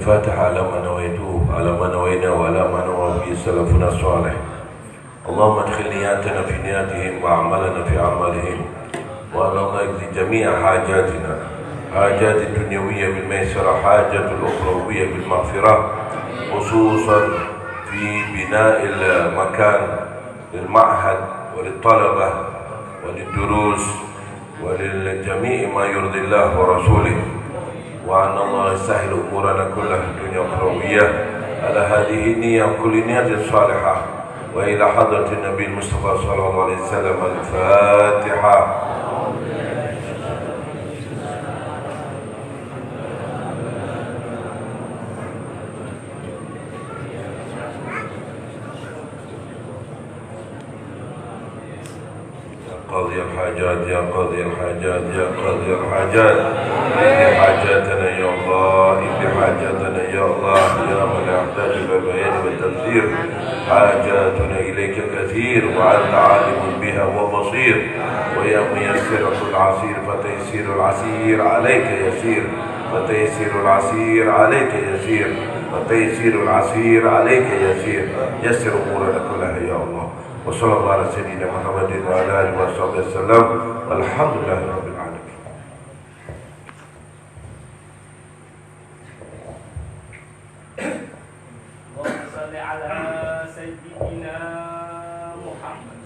الفاتحة على ما نويته على ما نوينا وعلى ما نوى به سلفنا الصالح. اللهم ادخل نياتنا في نياتهم وأعمالنا في أعمالهم، اللهم اقض جميع حاجاتنا، حاجات الدنيوية بالميسرة، حاجات الأخروية بالمغفرة، خصوصا في بناء المكان للمعهد وللطلبة وللدروس وللجميع ما يرضي الله ورسوله، وأن الله يسهل أمورنا كلها في الدنيا والأخروية على هذه النية وكل نية صالحة. وإلى حضرة النبي المصطفى صلى الله عليه وسلم الفاتحة. قاضي الحاجات يا قاضي الحاجات يا قاضي الحاجات، اقض حاجاتنا يا الله، اقض حاجاتنا يا الله، يا من لا يحتاج الى البيان والتفسير. حاجاتنا اليك كثير وانت عالم بها وبصير، ويا ميسر كل عسير فتيسير العسير عليك يسير، فتيسير العسير عليك يسير، فتيسير العسير عليك يسير. يسر امورنا كلها يا الله. وصلى الله على سيدنا محمد وعلى آله وصحبه وسلم، والحمد لله رب العالمين. اللهم صل على سيدنا محمد.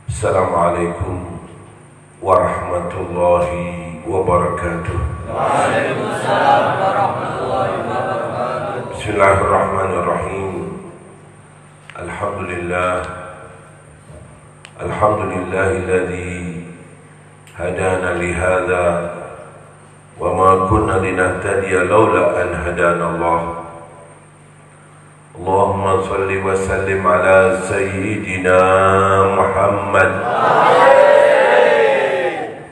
السلام عليكم ورحمة الله وبركاته. وعليكم السلام ورحمة الله وبركاته. بسم الله الرحمن الرحيم. الحمد لله، الحمد لله الذي هدانا لهذا وما كنا لنهتدي لولا أن هدانا الله. اللهم صل وسلم على سيدنا محمد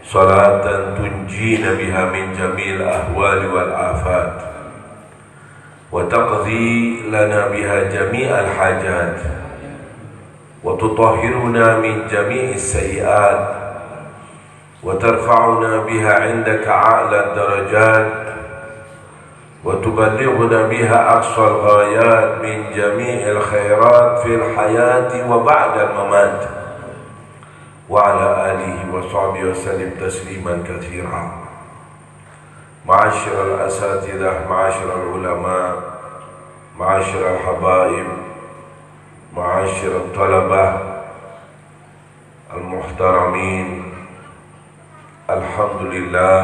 صلاة تنجينا بها من جميع الأهوال والآفات، وتقضي لنا بها جميع الحاجات، وتطهرنا من جميع السيئات، وترفعنا بها عندك أعلى الدرجات، وتبلغنا بها أقصى الغايات من جميع الخيرات في الحياة وبعد الممات، وعلى آله وصحبه وسلم تسليما كثيرا. معاشر الأساتذة، معاشر العلماء، معاشر الحبائب، معاشر الطلبة المحترمين، alhamdulillah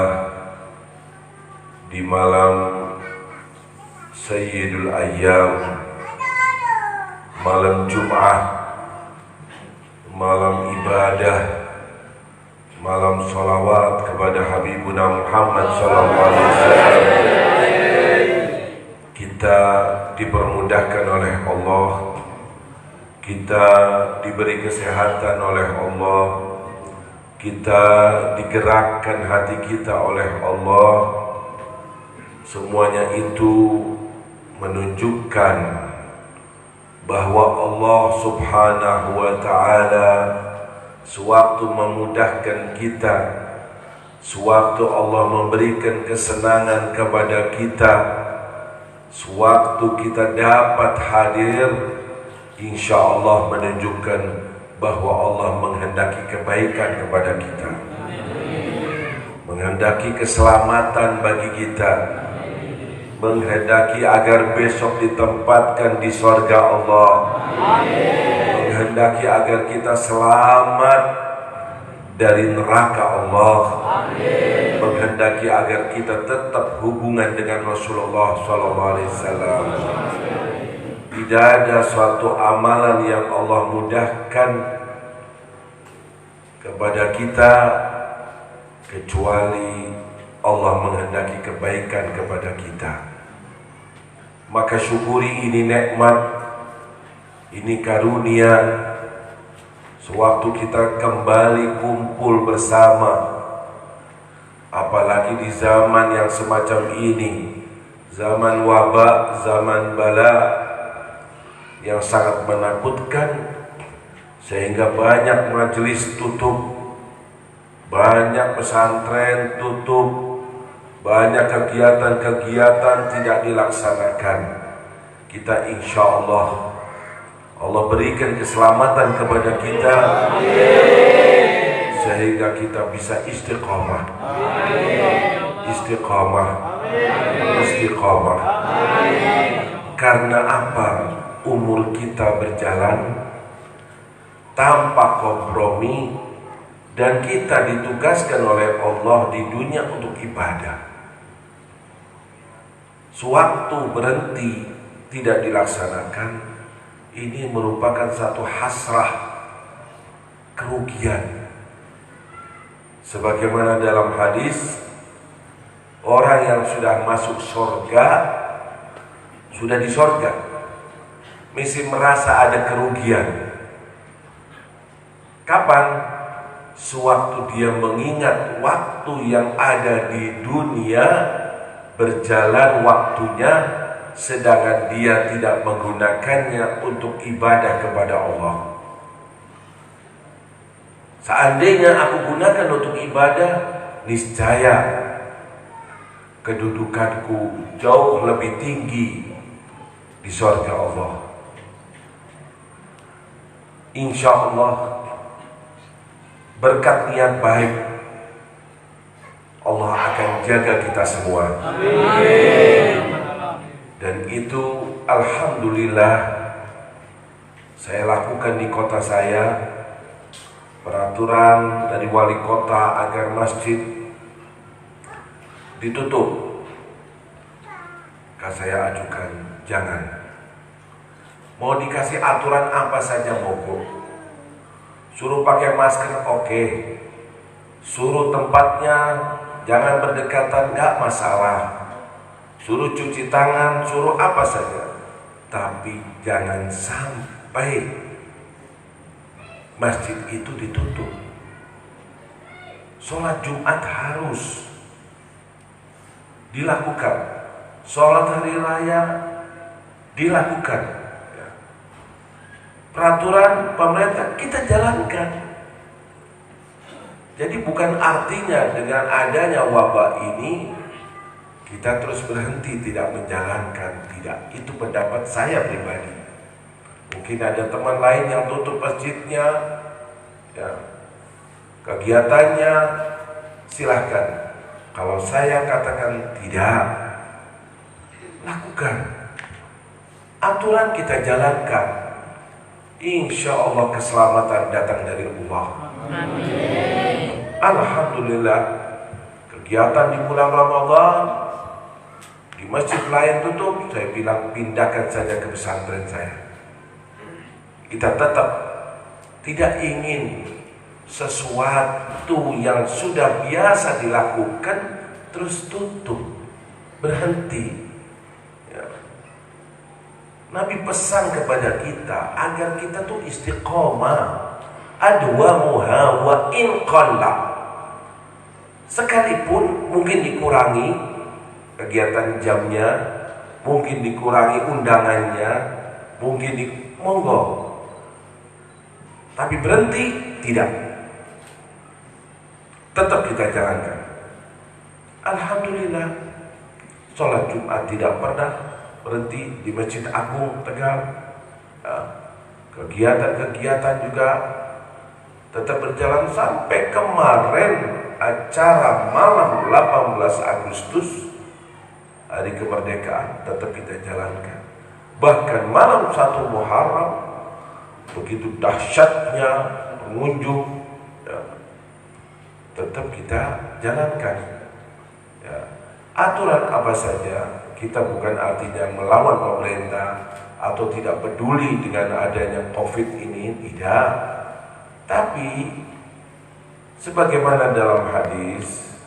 di malam Sayyidul Ayyam, malam Jum'ah, malam ibadah, malam salawat kepada Habibuna Muhammad sallallahu alaihi wasallam, kita dipermudahkan oleh Allah, kita diberi kesehatan oleh Allah, kita digerakkan hati kita oleh Allah. Semuanya itu menunjukkan bahwa Allah subhanahu wa ta'ala sewaktu memudahkan kita, sewaktu Allah memberikan kesenangan kepada kita, sewaktu kita dapat hadir, insya Allah menunjukkan bahwa Allah menghendaki kebaikan kepada kita, menghendaki keselamatan bagi kita, menghendaki agar besok ditempatkan di surga Allah, menghendaki agar kita selamat dari neraka Allah, menghendaki agar kita tetap hubungan dengan Rasulullah SAW. Tidak ada suatu amalan yang Allah mudahkan kepada kita kecuali Allah menghendaki kebaikan kepada kita. Maka syukuri ini nikmat, ini karunia. Sewaktu kita kembali kumpul bersama, apalagi di zaman yang semacam ini, zaman wabak, zaman bala yang sangat menakutkan, sehingga banyak majelis tutup, banyak pesantren tutup, banyak kegiatan-kegiatan tidak dilaksanakan. Kita insya Allah berikan keselamatan kepada kita, sehingga kita bisa istiqamah. Istiqamah. Karena apa? Umur kita berjalan tanpa kompromi, dan kita ditugaskan oleh Allah di dunia untuk ibadah. Sewaktu berhenti tidak dilaksanakan, ini merupakan satu hasrah, kerugian. Sebagaimana dalam hadis, orang yang sudah masuk surga, sudah di surga, mesti merasa ada kerugian. Kapan? Sewaktu dia mengingat waktu yang ada di dunia, berjalan waktunya, sedangkan dia tidak menggunakannya untuk ibadah kepada Allah. Seandainya aku gunakan untuk ibadah, niscaya kedudukanku jauh lebih tinggi di surga Allah. Insya Allah, berkat niat baik, Allah akan jaga kita semua. Amin. Dan itu alhamdulillah saya lakukan di kota saya. Peraturan dari wali kota agar masjid ditutup, saya ajukan, jangan. Mau dikasih aturan apa saja mogok. Suruh pakai masker, oke. Suruh tempatnya jangan berdekatan, nggak masalah. Suruh cuci tangan, suruh apa saja. Tapi jangan sampai masjid itu ditutup. Sholat Jumat harus dilakukan. Sholat hari raya dilakukan. Peraturan pemerintah kita jalankan. Jadi bukan artinya dengan adanya wabah ini kita terus berhenti tidak menjalankan. Tidak, itu pendapat saya pribadi. Mungkin ada teman lain yang tutup masjidnya, ya, kegiatannya, silahkan. Kalau saya katakan tidak, lakukan. Aturan kita jalankan. Insya Allah keselamatan datang dari Allah. Amin. Alhamdulillah, kegiatan di bulan Ramadan di masjid lain tutup, saya bilang pindahkan saja ke pesantren saya. Kita tetap tidak ingin sesuatu yang sudah biasa dilakukan terus tutup, berhenti. Nabi pesan kepada kita agar kita tuh istiqomah, adwamuha wa in qalla. Sekalipun mungkin dikurangi kegiatan jamnya, mungkin dikurangi undangannya, mungkin monggo. Tapi berhenti tidak. Tetap kita jalankan. Alhamdulillah, sholat Jumat tidak pernah berhenti di Masjid Agung Tegal. Kegiatan-kegiatan juga tetap berjalan sampai kemarin acara malam 18 Agustus hari kemerdekaan tetap kita jalankan. Bahkan malam 1 Muharram begitu dahsyatnya pengunjung, tetap kita jalankan. Aturan apa saja, kita bukan artinya melawan pemerintah atau tidak peduli dengan adanya COVID ini, tidak. Tapi sebagaimana dalam hadis,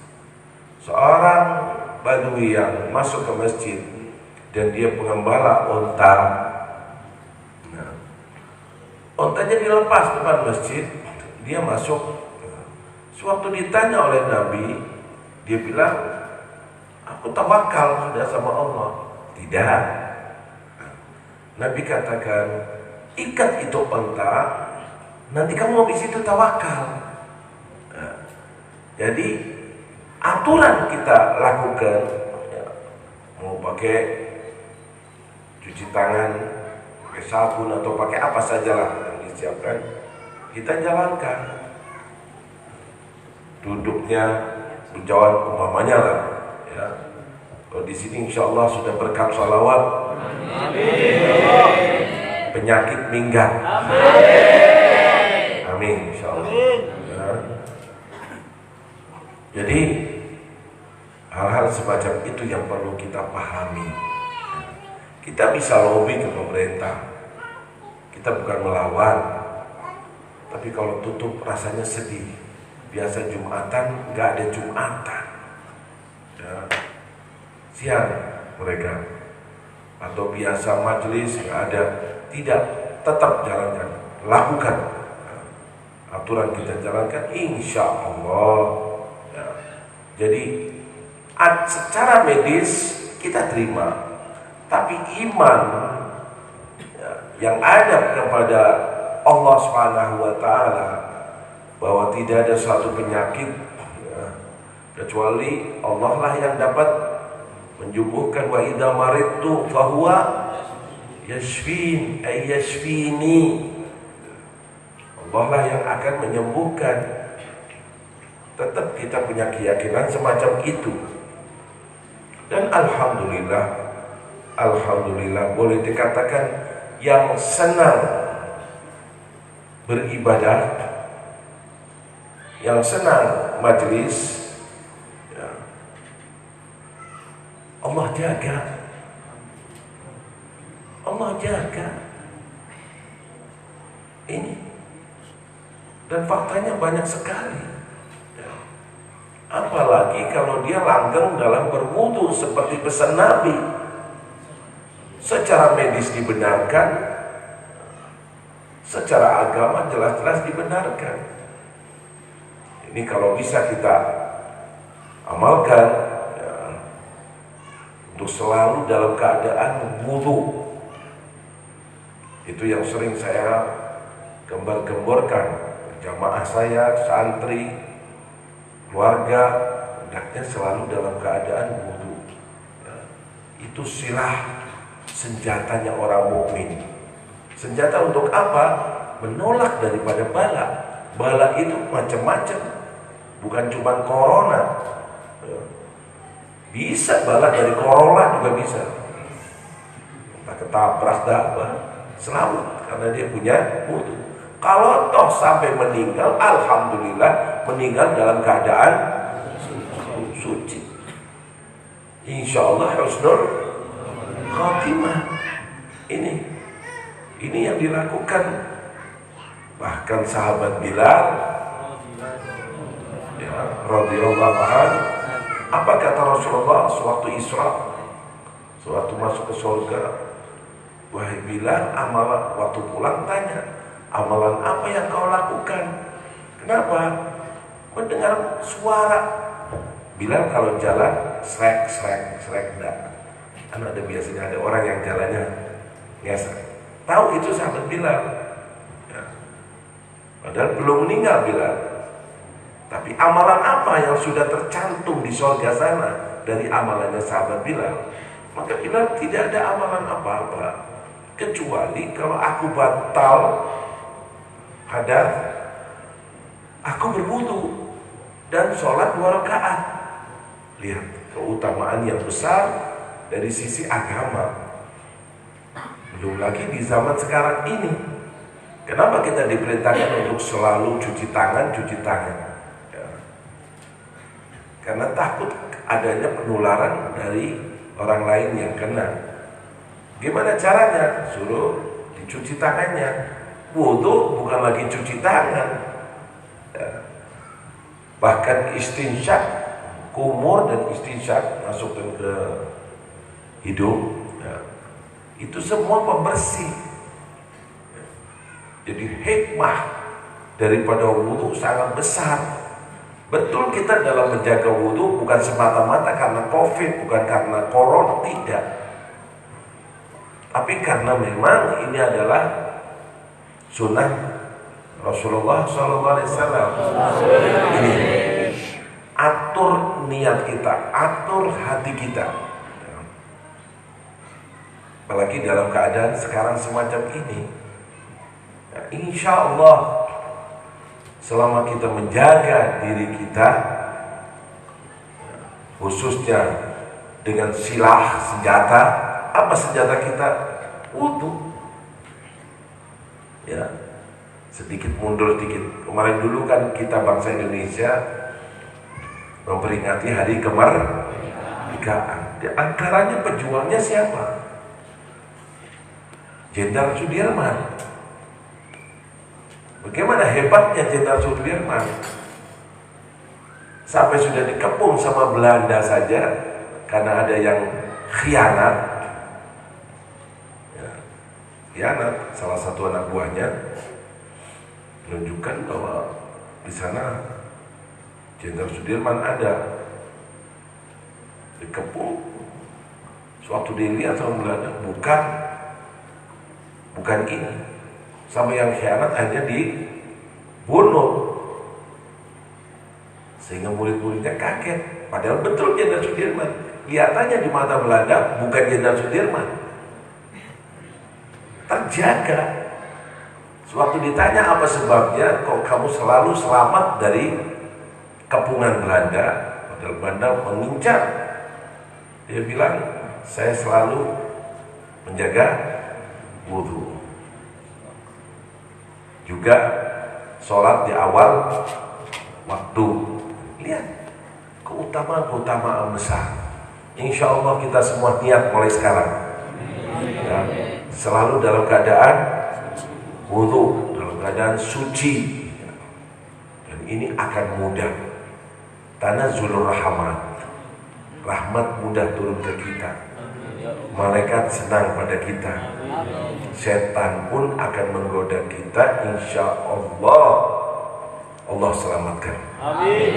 seorang Badui yang masuk ke masjid dan dia pengembala unta, untanya dilepas depan masjid, dia masuk. Sewaktu ditanya oleh Nabi, dia bilang, aku tawakal sudah sama Allah. Tidak. Nabi katakan, ikat itu unta, nanti kamu habis itu tawakal. Jadi aturan kita lakukan, ya, mau pakai cuci tangan, pakai sabun atau pakai apa sajalah yang disiapkan, kita jalankan. Duduknya berjauhan umpamanya lah, ya. Kalau di sini insya Allah sudah berkat salawat, penyakit minggat, amin insya Allah. Ya. Jadi hal-hal semacam itu yang perlu kita pahami. Kita bisa lobby ke pemerintah, kita bukan melawan, tapi kalau tutup rasanya sedih. Biasa Jumatan, nggak ada Jumatan, ya. Siang mereka. Atau biasa majelis, nggak ada. Tidak, tetap jalankan, lakukan. Ya. Aturan kita jalankan, insya Allah. Ya. Jadi secara medis kita terima, tapi iman, ya, yang ada kepada Allah Subhanahu wa Ta'ala, bahwa tidak ada suatu penyakit, ya, kecuali Allah lah yang dapat menyembuhkan. Wa idza maridtu fahuwa yashfin ay yashfini. Allah lah yang akan menyembuhkan. Tetap kita punya keyakinan semacam itu. Dan alhamdulillah boleh dikatakan yang senang beribadah, yang senang majelis, ya, Allah jaga. Allah jaga ini. Dan faktanya banyak sekali, ya. Apalagi kalau dia langgeng dalam berwudu seperti pesan Nabi, secara medis dibenarkan, secara agama jelas-jelas dibenarkan. Ini kalau bisa kita amalkan, ya, untuk selalu dalam keadaan wudu. Itu yang sering saya gembar-gemborkan. Jamaah saya, santri, keluarga, hendaknya selalu dalam keadaan wudu. Ya, itu silah senjatanya orang mukmin. Senjata untuk apa? Menolak daripada bala. Bala itu macam-macam. Bukan cuma corona, bisa bala dari corona juga bisa. Entah ketabrak apa, selamat karena dia punya wudu. Kalau toh sampai meninggal, alhamdulillah meninggal dalam keadaan suci. Insya Allah husnul khatimah. Ini yang dilakukan. Bahkan sahabat Bilal, radhiyallahu anhu, apa kata Rasulullah sewaktu Isra, sewaktu masuk ke surga? Wahai Bilal, amalan, waktu pulang tanya, amalan apa yang kau lakukan? Kenapa? Mendengar suara. Bilal kalau jalan srek enggak. Kan ada biasanya ada orang yang jalannya ngesek. Tahu itu sahabat Bilal, ya. Padahal belum meninggal Bilal. Tapi amalan apa yang sudah tercantum di surga sana dari amalannya sahabat Bilal? Maka Bilal tidak ada amalan apa-apa, kecuali kalau aku batal hadas, aku berwudu dan sholat 2 rakaat. Lihat keutamaan yang besar dari sisi agama. Belum lagi di zaman sekarang ini, kenapa kita diperintahkan untuk selalu cuci tangan? Karena takut adanya penularan dari orang lain yang kena. Gimana caranya? Suruh dicuci tangannya. Wudu bukan lagi cuci tangan, ya. Bahkan istinsyak, kumur dan istinsyak masukkan ke hidung, ya. Itu semua pembersih, ya. Jadi hikmah daripada wudu sangat besar. Betul kita dalam menjaga wudu bukan semata-mata karena COVID, bukan karena corona, tidak. Tapi karena memang ini adalah sunnah Rasulullah SAW. Ini atur niat kita, atur hati kita. Apalagi dalam keadaan sekarang semacam ini. Ya, insya Allah selama kita menjaga diri kita, khususnya dengan silah senjata, apa senjata kita? Wudu. Ya, sedikit mundur dikit. Kemarin dulu kan kita bangsa Indonesia memperingati hari kemerdekaan. Di antaranya pejuangnya siapa? Jenderal Sudirman. Bagaimana hebatnya Jenderal Sudirman? Sampai sudah dikepung sama Belanda saja karena ada yang khianat. Ya, khianat salah satu anak buahnya menunjukkan bahwa di sana Jenderal Sudirman ada, dikepung. Suatu dilihat sama Belanda, bukan ini. Sama yang khianat hanya dibunuh. Sehingga murid-muridnya kaget. Padahal betul Jenderal Sudirman. Kelihatannya di mata Belanda bukan Jenderal Sudirman. Terjaga. Sewaktu ditanya apa sebabnya, kok kamu selalu selamat dari kepungan Belanda? Padahal Belanda mengincar. Dia bilang, saya selalu menjaga wudu. Juga sholat di awal waktu. Lihat keutamaan besar. Insya Allah kita semua niat mulai sekarang ya, selalu dalam keadaan wudu, dalam keadaan suci. Dan ini akan mudah. Tanazzulur rahmat, rahmat mudah turun ke kita. Malaikat senang pada kita. Setan pun akan menggoda kita. Insya Allah Allah selamatkan. Amin.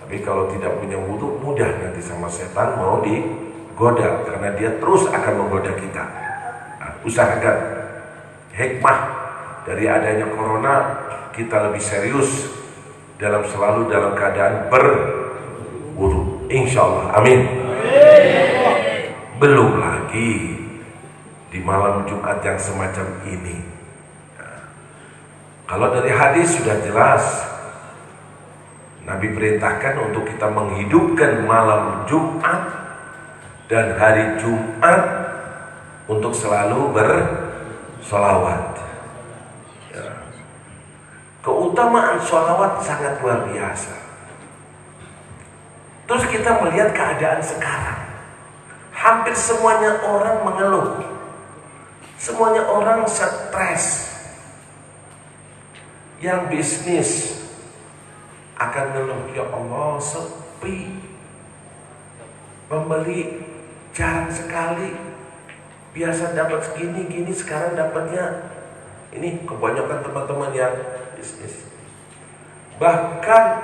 Tapi kalau tidak punya wudu, mudah nanti sama setan mau digoda, karena dia terus akan menggoda kita. Nah, usahakan hikmah dari adanya corona, kita lebih serius selalu dalam keadaan berwudu. Insya Allah. Amin. Belum lagi di malam Jumat yang semacam ini. Kalau dari hadis sudah jelas, Nabi perintahkan untuk kita menghidupkan malam Jumat dan hari Jumat untuk selalu bersolawat. Ya. Keutamaan solawat sangat luar biasa. Terus kita melihat keadaan sekarang. Hampir semuanya orang mengeluh. Semuanya orang stres. Yang bisnis akan ngeluh, ya Allah sepi, pembeli jarang sekali, biasa dapat segini sekarang dapatnya ini. Kebanyakan teman-teman yang bisnis, bahkan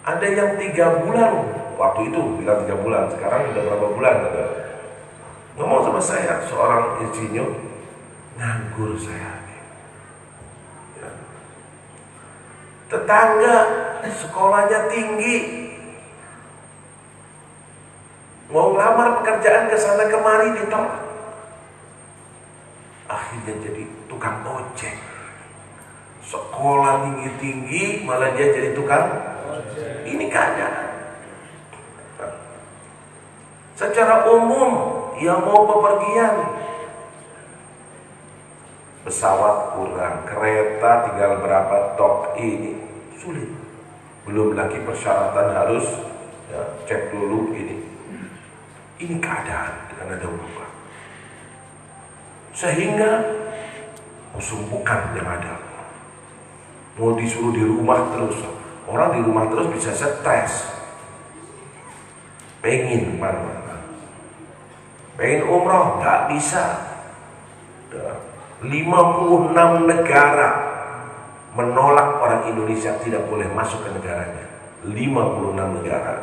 ada yang 3 bulan waktu itu bilang 3 bulan, sekarang udah berapa bulan ada ngomong sama saya, seorang insinyur, nganggur saya. Tetangga sekolahnya tinggi, mau ngelamar pekerjaan ke sana kemari ditolak, akhirnya jadi tukang ojek. Sekolah tinggi malah dia jadi tukang ojek. Ini keadaan. Secara umum yang mau bepergian, pesawat kurang, kereta tinggal berapa tok, ini sulit. Belum lagi persyaratan harus ya, cek dulu ini. Ini keadaan dengan ada berubah. Sehingga kesumpukan yang ada. Mau disuruh di rumah terus. Orang di rumah terus bisa stres. Pengen mana-mana. Pengen umroh, nggak bisa. 56 negara menolak orang Indonesia tidak boleh masuk ke negaranya. 56 negara.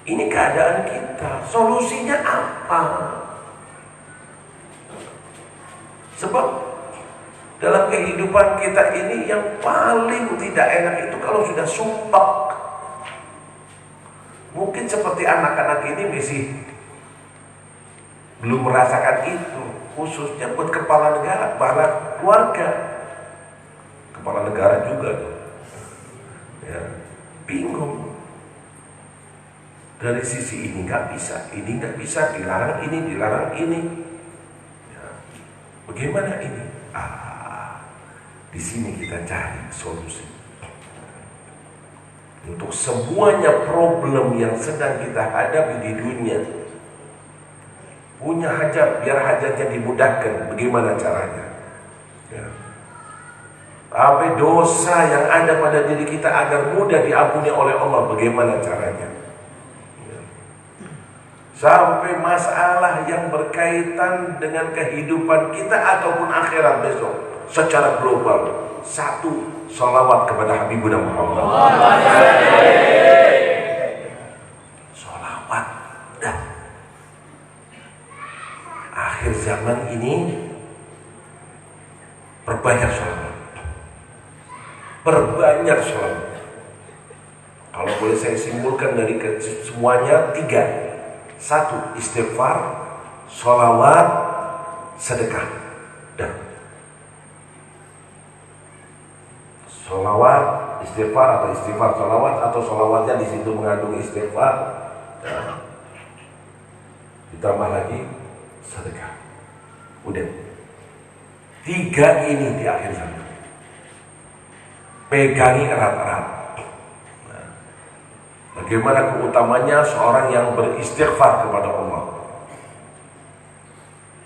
Ini keadaan kita. Solusinya apa? Sebab Dalam kehidupan kita ini yang paling tidak enak itu kalau sudah sumpah. Mungkin seperti anak-anak ini masih belum merasakan itu, khususnya buat kepala negara, kepala keluarga, kepala negara juga ya, bingung. Dari sisi ini nggak bisa, dilarang ini. Ya, bagaimana ini? Di sini kita cari solusi untuk semuanya problem yang sedang kita hadapi di dunia. Punya hajat, biar hajatnya dimudahkan. Bagaimana caranya? Ya. Apa dosa yang ada pada diri kita agar mudah diampuni oleh Allah? Bagaimana caranya? Ya. Sampai masalah yang berkaitan dengan kehidupan kita ataupun akhirat besok secara global. Satu, sholawat kepada Habibuna Muhammad. Sholawat. Dah. Akhir zaman ini perbanyak sholawat. Perbanyak sholawat. Kalau boleh saya simpulkan dari semuanya 3. 1, istighfar, sholawat, sedekah. Dah. Sholawat, istighfar atau istighfar sholawat atau sholawatnya di situ mengandung istighfar. Ya. Ditambah lagi sedekah. Udah. 3 ini di akhir zaman. Pegangi erat-erat. Nah, bagaimana keutamanya seorang yang beristighfar kepada Allah?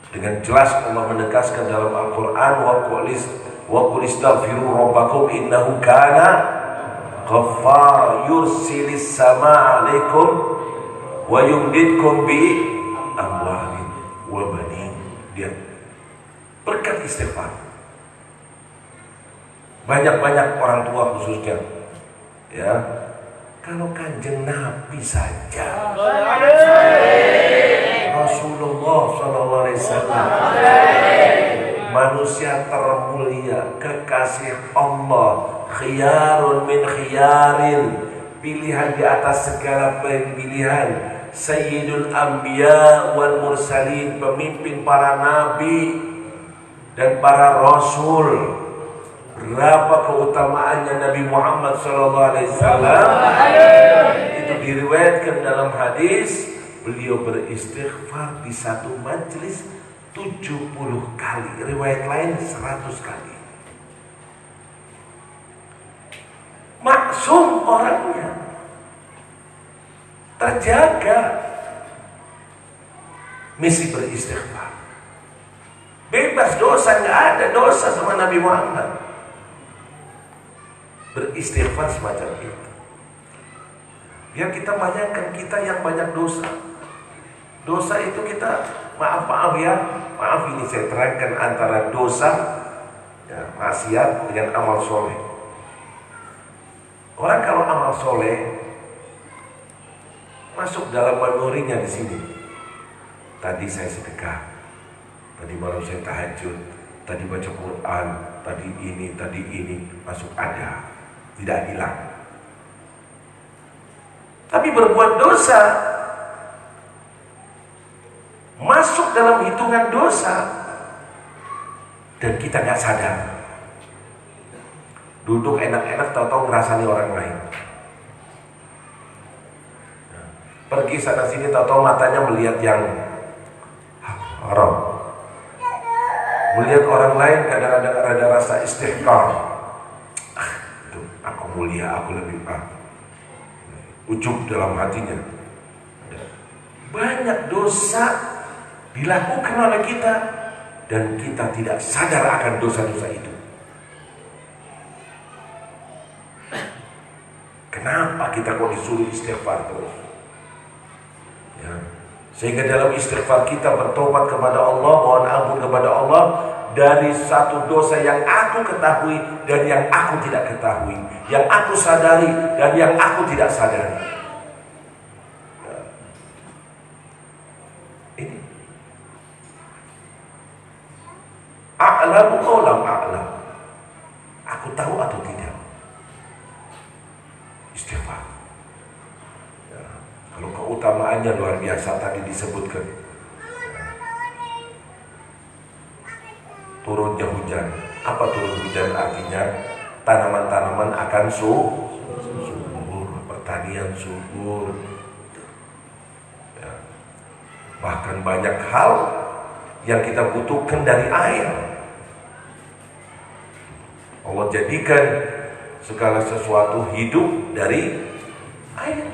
Dengan jelas Allah menegaskan dalam Al-Quran, wa qul istaghfiru rabbakum innahu kana ghaffar yursilis samaa 'alaikum wa yumdidkum bi amwalin wa banin. Dia berkat istighfar. Banyak-banyak orang tua khususnya, ya. Kalau Kanjeng Nabi saja, Rasulullah SAW, manusia termulia, kekasih Allah, khiyarun min khiyarin, pilihan di atas segala pilihan, Sayyidul Anbiya wal Mursalin, pemimpin para nabi dan para rasul. Berapa keutamaannya Nabi Muhammad SAW? Itu diriwayatkan dalam hadis, beliau beristighfar di satu majlis 70 kali, riwayat lain 100 kali. Maksum orangnya, terjaga, misi beristighfar. Bebas dosa, nggak ada dosa sama Nabi Muhammad. Beristighfar semacam itu. Biar kita bayangkan kita yang banyak dosa. Dosa itu kita maaf ya, maaf ini saya terangkan antara dosa, ya, maksiat dengan amal soleh. Orang kalau amal soleh masuk dalam memorinya di sini. Tadi saya sedekah, tadi malam saya tahajud, tadi baca Quran, tadi ini masuk ada, tidak hilang. Tapi berbuat dosa masuk dalam hitungan dosa dan kita nggak sadar. Duduk enak-enak, tahu-tahu ngerasani orang lain. Pergi sana sini, tahu-tahu matanya melihat yang haram. Melihat orang lain kadang-kadang ada rasa istihqar. Itu aku mulia, aku lebih ujub dalam hatinya. Banyak dosa dilakukan oleh kita dan kita tidak sadar akan dosa-dosa itu. Kenapa kita kok disuruh istighfar terus? Ya. Sehingga dalam istighfar kita bertobat kepada Allah, mohon ampun kepada Allah dari satu dosa yang aku ketahui dan yang aku tidak ketahui, yang aku sadari dan yang aku tidak sadari. Ya. Ini a'lamu qawlam a'lam. tahu atau tidak? Istighfar. Ya. Kalau keutamaannya luar biasa tadi disebutkan. Turunnya hujan. Apa turun hujan artinya? Tanaman-tanaman akan subur, pertanian subur. Ya. Bahkan banyak hal yang kita butuhkan dari air. Allah jadikan segala sesuatu hidup dari air.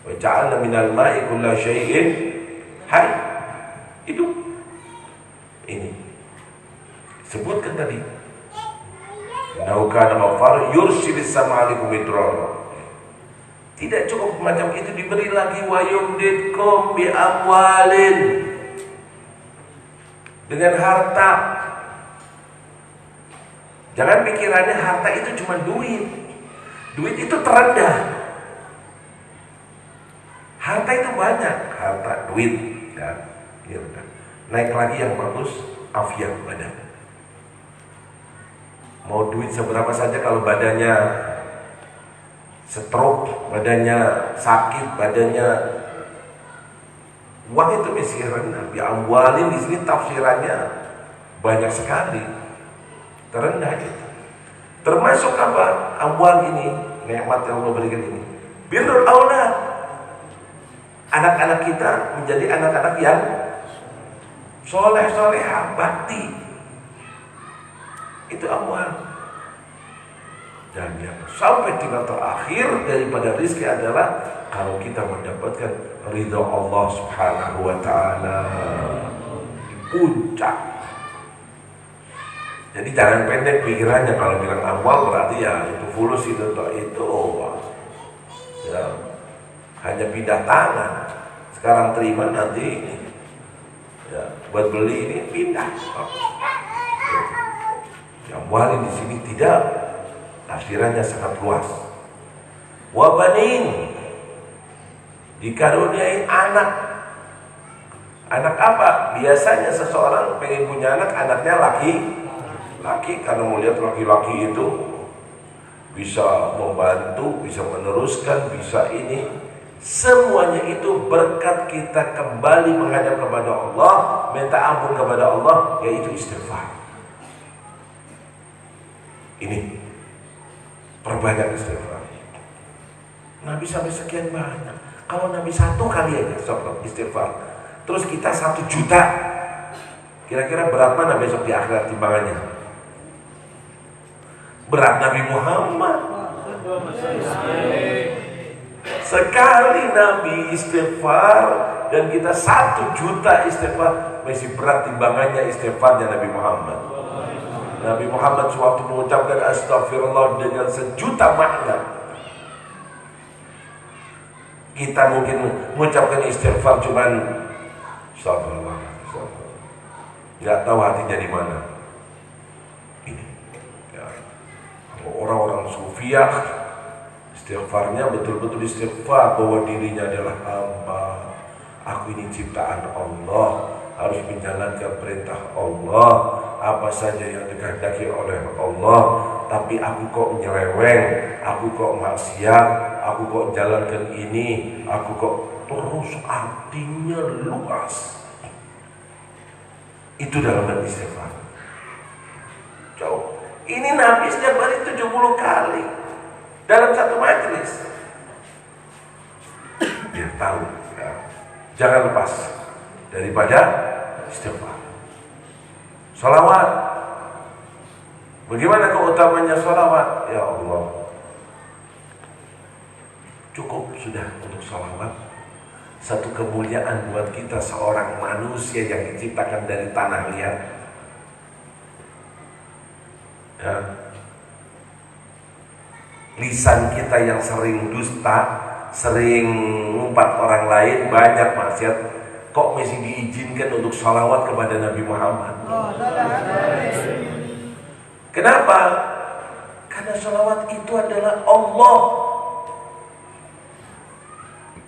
Wa ja'alna minal ma'i kulla syai'in hayy. Hidup. Ini sebutkan tadi. Innahu kana ghaffar yursilis sama 'alaikum midrara. Tidak cukup macam itu, diberi lagi wa yumditkum bi amwalin, dengan harta. Jangan pikirannya harta itu cuma duit. Duit itu terendah. Harta itu banyak, harta, duit, kan? Gitu kan. Naik lagi yang bagus, afiat badan. Mau duit seberapa saja kalau badannya stroke, badannya sakit, badannya uang itu misiran. Nabi amwalin di sini tafsirannya banyak sekali, terendah itu. Termasuk apa? Amwal ini, nikmat yang Allah berikan ini. Birrul aulad. Anak-anak kita menjadi anak-anak yang soleh-solehah, bakti. Itu amwal. Dan yang sampai tingkat terakhir daripada rizki adalah kalau kita mendapatkan ridha Allah Subhanahu wa ta'ala, puncak. Jadi jangan pendek pikirannya kalau bilang amwal berarti ya itu fulus, itu ya, hanya pindah tangan. Sekarang terima, nanti ya, buat beli ini pindah. Amwal di sini tidak, tafsirannya sangat luas. Wabanin, dikaruniai anak. Anak apa? Biasanya seseorang pengen punya anak, anaknya laki karena melihat laki-laki itu bisa membantu, bisa meneruskan, bisa ini. Semuanya itu berkat kita kembali menghadap kepada Allah, minta ampun kepada Allah, yaitu istighfar. Ini perbanyak istighfar. Nabi sampai sekian banyak. Kalau Nabi 1 kali aja istighfar, terus kita 1 juta, kira-kira berapa Nabi besok di akhirat timbangannya? Berat Nabi Muhammad. Sekali Nabi istighfar dan kita 1 juta istighfar, masih berat timbangannya istighfarnya Nabi Muhammad. Nabi Muhammad suatu mengucapkan astagfirullah dengan 1 juta makna. Kita mungkin mengucapkan istighfar cuman astagfirullah, nggak tahu hatinya di mana. Ini ya. Orang-orang sufiah istighfarnya betul-betul istighfar bahwa dirinya adalah hamba. Aku ini ciptaan Allah, harus menjalankan perintah Allah, apa saja yang dikehendaki oleh Allah, tapi aku kok menyeleweng, aku kok maksiat, aku kok jalankan ini, aku kok terus, artinya luas. Itu dalam istighfar. Jauh. Ini Nabi setiap hari 70 kali dalam satu majelis. Biar tahu ya. Jangan lepas daripada istighfar. Salawat. Bagaimana keutamanya salawat? Ya Allah, cukup sudah untuk salawat. Satu kemuliaan buat kita seorang manusia yang diciptakan dari tanah liat. Ya. Lisan kita yang sering dusta, sering ngumpat orang lain, banyak maksiat, kok masih diizinkan untuk salawat kepada Nabi Muhammad. Kenapa? Karena salawat itu adalah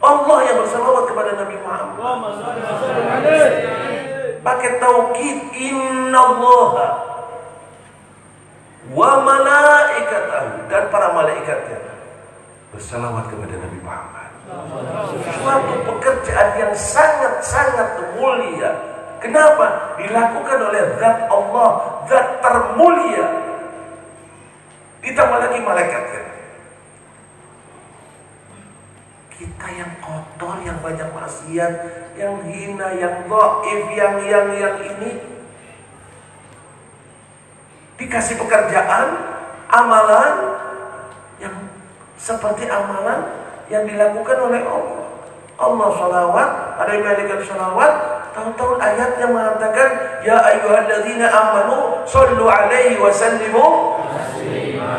Allah yang bersalawat kepada Nabi Muhammad. Pakai taukid, innallaha. wa malaikatahu, dan para malaikatnya bersalawat kepada Nabi Muhammad. Suatu pekerjaan yang sangat-sangat mulia. Kenapa? Dilakukan oleh zat Allah, zat termulia. Ditambah lagi malaikatnya. Kita yang kotor, yang banyak maksiat, yang hina, yang dhaif, yang ini dikasih pekerjaan, amalan yang seperti amalan yang dilakukan oleh Allah. Allah sholawat, ada malaikat sholawat. Tahu-tahu ayatnya mengatakan, ya ayyuhalladzina amanu shollu alaihi wa sallimu taslima.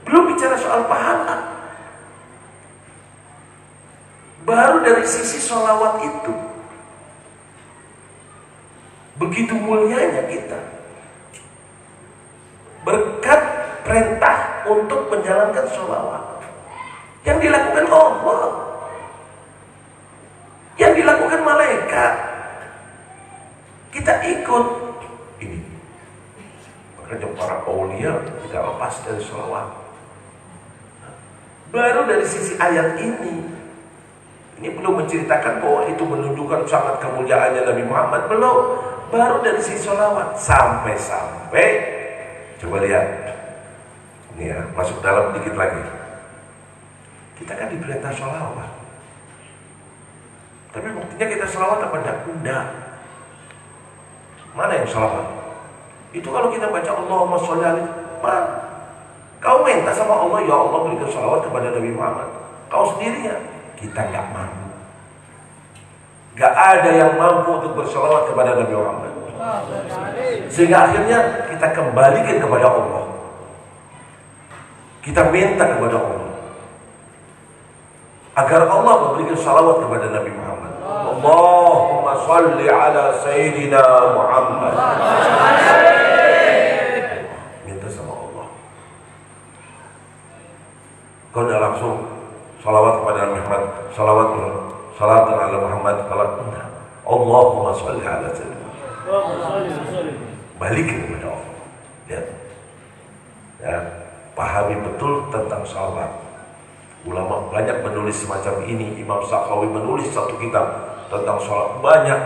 Belum bicara soal pahala. Baru dari sisi sholawat itu, begitu mulianya kita, berkat perintah untuk menjalankan sholawat yang dilakukan Allah, yang dilakukan malaikat, kita ikut ini. Makanya para aulia tidak lepas dari sholawat. Baru dari sisi ayat ini belum menceritakan bahwa itu menunjukkan sangat kemuliaannya Nabi Muhammad, belum. Baru dari sisi sholawat sampai coba lihat ini ya, masuk dalam dikit lagi. Kita kan diperintah sholawat, tapi buktinya kita sholawat apa enggak? Mana yang sholawat? Itu kalau kita baca Allahumma sholli alaihi, kau minta sama Allah, ya Allah berikan sholawat kepada Nabi Muhammad. Kau sendirinya, kita nggak mampu. Nggak ada yang mampu untuk bersolawat kepada Nabi Muhammad. Sehingga akhirnya kita kembalikan kepada Allah. Kita minta kepada Allah agar Allah memberikan salawat kepada Nabi Muhammad. Allahumma salli ala Sayyidina Muhammad. Minta sama Allah. Kau udah langsung salawat kepada Nabi Muhammad, salawat ala Muhammad, enggak. Allahumma salli ala Sayyidina. Balikin kepada Allah. Ya, pahami betul tentang salawat. Ulama banyak menulis semacam ini. Imam Sakhawi menulis satu kitab tentang salawat, banyak.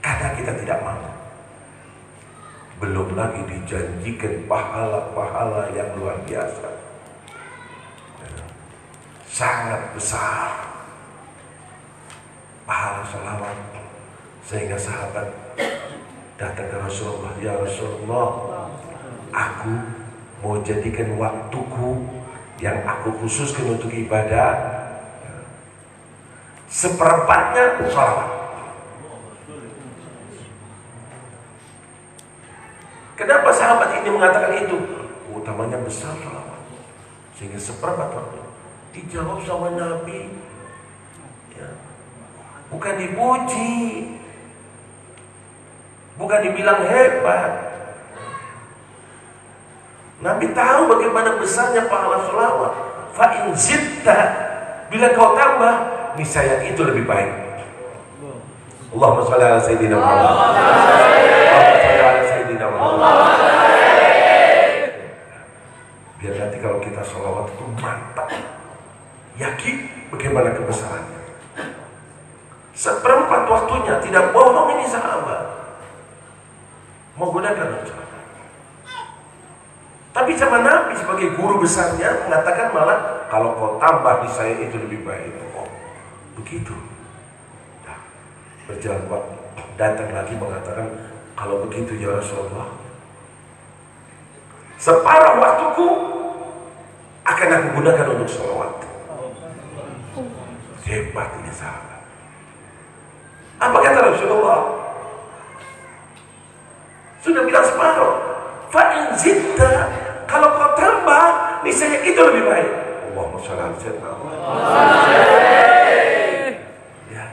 Karena kita tidak mampu. Belum lagi dijanjikan pahala-pahala yang luar biasa, sangat besar pahala salawat. Sehingga sahabat datang ke Rasulullah, ya Rasulullah, aku mau jadikan waktuku yang aku khususkan untuk ibadah seperempatnya salawat. Kenapa sahabat ini mengatakan itu? Utamanya besar salawat, sehingga seperempat waktu. Dijawab sama Nabi, ya, bukan dipuji, bukan dibilang hebat. Nabi tahu bagaimana besarnya pahala sholawat. Fa in zitta, bila kau tambah, niscaya itu lebih baik. Allahumma sholli ala Sayyidina Muhammad. Allahumma sholli ala Sayyidina Muhammad. Biar nanti kalau kita sholawat itu mantap, yakin bagaimana kebesarannya. Seperempat waktunya, tidak bohong ini sahabat, menggunakan ucapan. Tapi sama Nabi sebagai guru besarnya mengatakan malah kalau kau tambah di saya itu lebih baik. Oh, begitu. Nah, berjalan waktu, datang lagi mengatakan, kalau begitu ya Rasulullah, separuh waktuku akan aku gunakan untuk sholawat. Hebat ini sahabat. Apa kata Rasulullah? Sudah bilang separuh. Fa'in zitta, kalau kau tambah, niscaya itu lebih baik. Allahumma sholli ala Sayyidina Muhammad. Ya.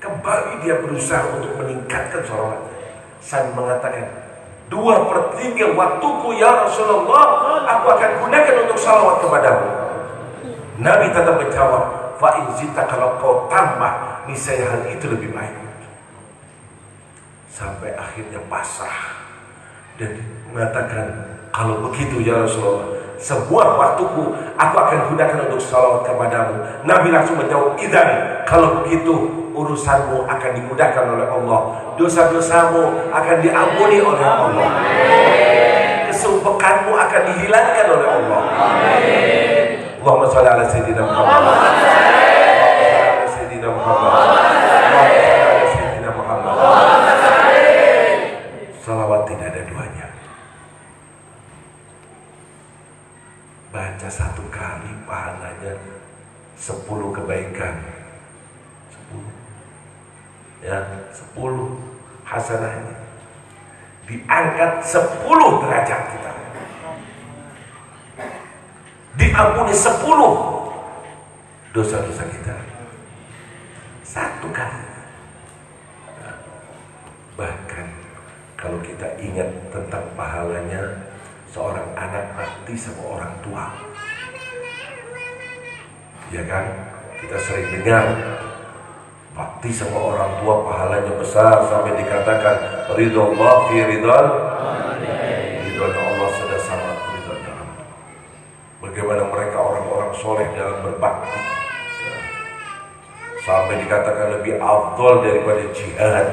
Kembali dia berusaha untuk meningkatkan sholawatnya. Saya mengatakan, 2/3 waktuku ya Rasulullah, aku akan gunakan untuk sholawat kepadamu. Nabi tetap menjawab, fa'in zitta, kalau kau tambah, niscaya hal itu lebih baik. sampai akhirnya pasrah dan mengatakan, kalau begitu ya Rasulullah, semua waktuku aku akan gunakan untuk salawat kepadamu. Nabi langsung menjawab, idzan, kalau begitu urusanmu akan dimudahkan oleh Allah, dosa-dosamu akan diampuni oleh Allah, kesumpekanmu akan dihilangkan oleh Allah. Allahumma shalli ala sayyidina Muhammad. Allahumma shalli ala sayyidina Muhammad. Allahumma shalli ala sayyidina Muhammad. Salawat tidak ada duanya. Baca satu kali pahalanya 10 kebaikan. 10. Ya, 10 hasanahnya. Diangkat 10 derajat kita. Diampuni 10 dosa-dosa kita. Satu kali. Bahkan kalau kita ingat tentang pahalanya seorang anak bakti sama orang tua, ya kan? Kita sering dengar bakti sama orang tua pahalanya besar, sampai dikatakan ridho Allah fi ridhon, ridho Allah sudah sama ridho Allah. Bagaimana mereka orang-orang soleh dalam berbakti, ya. Sampai dikatakan lebih afdal daripada jihad,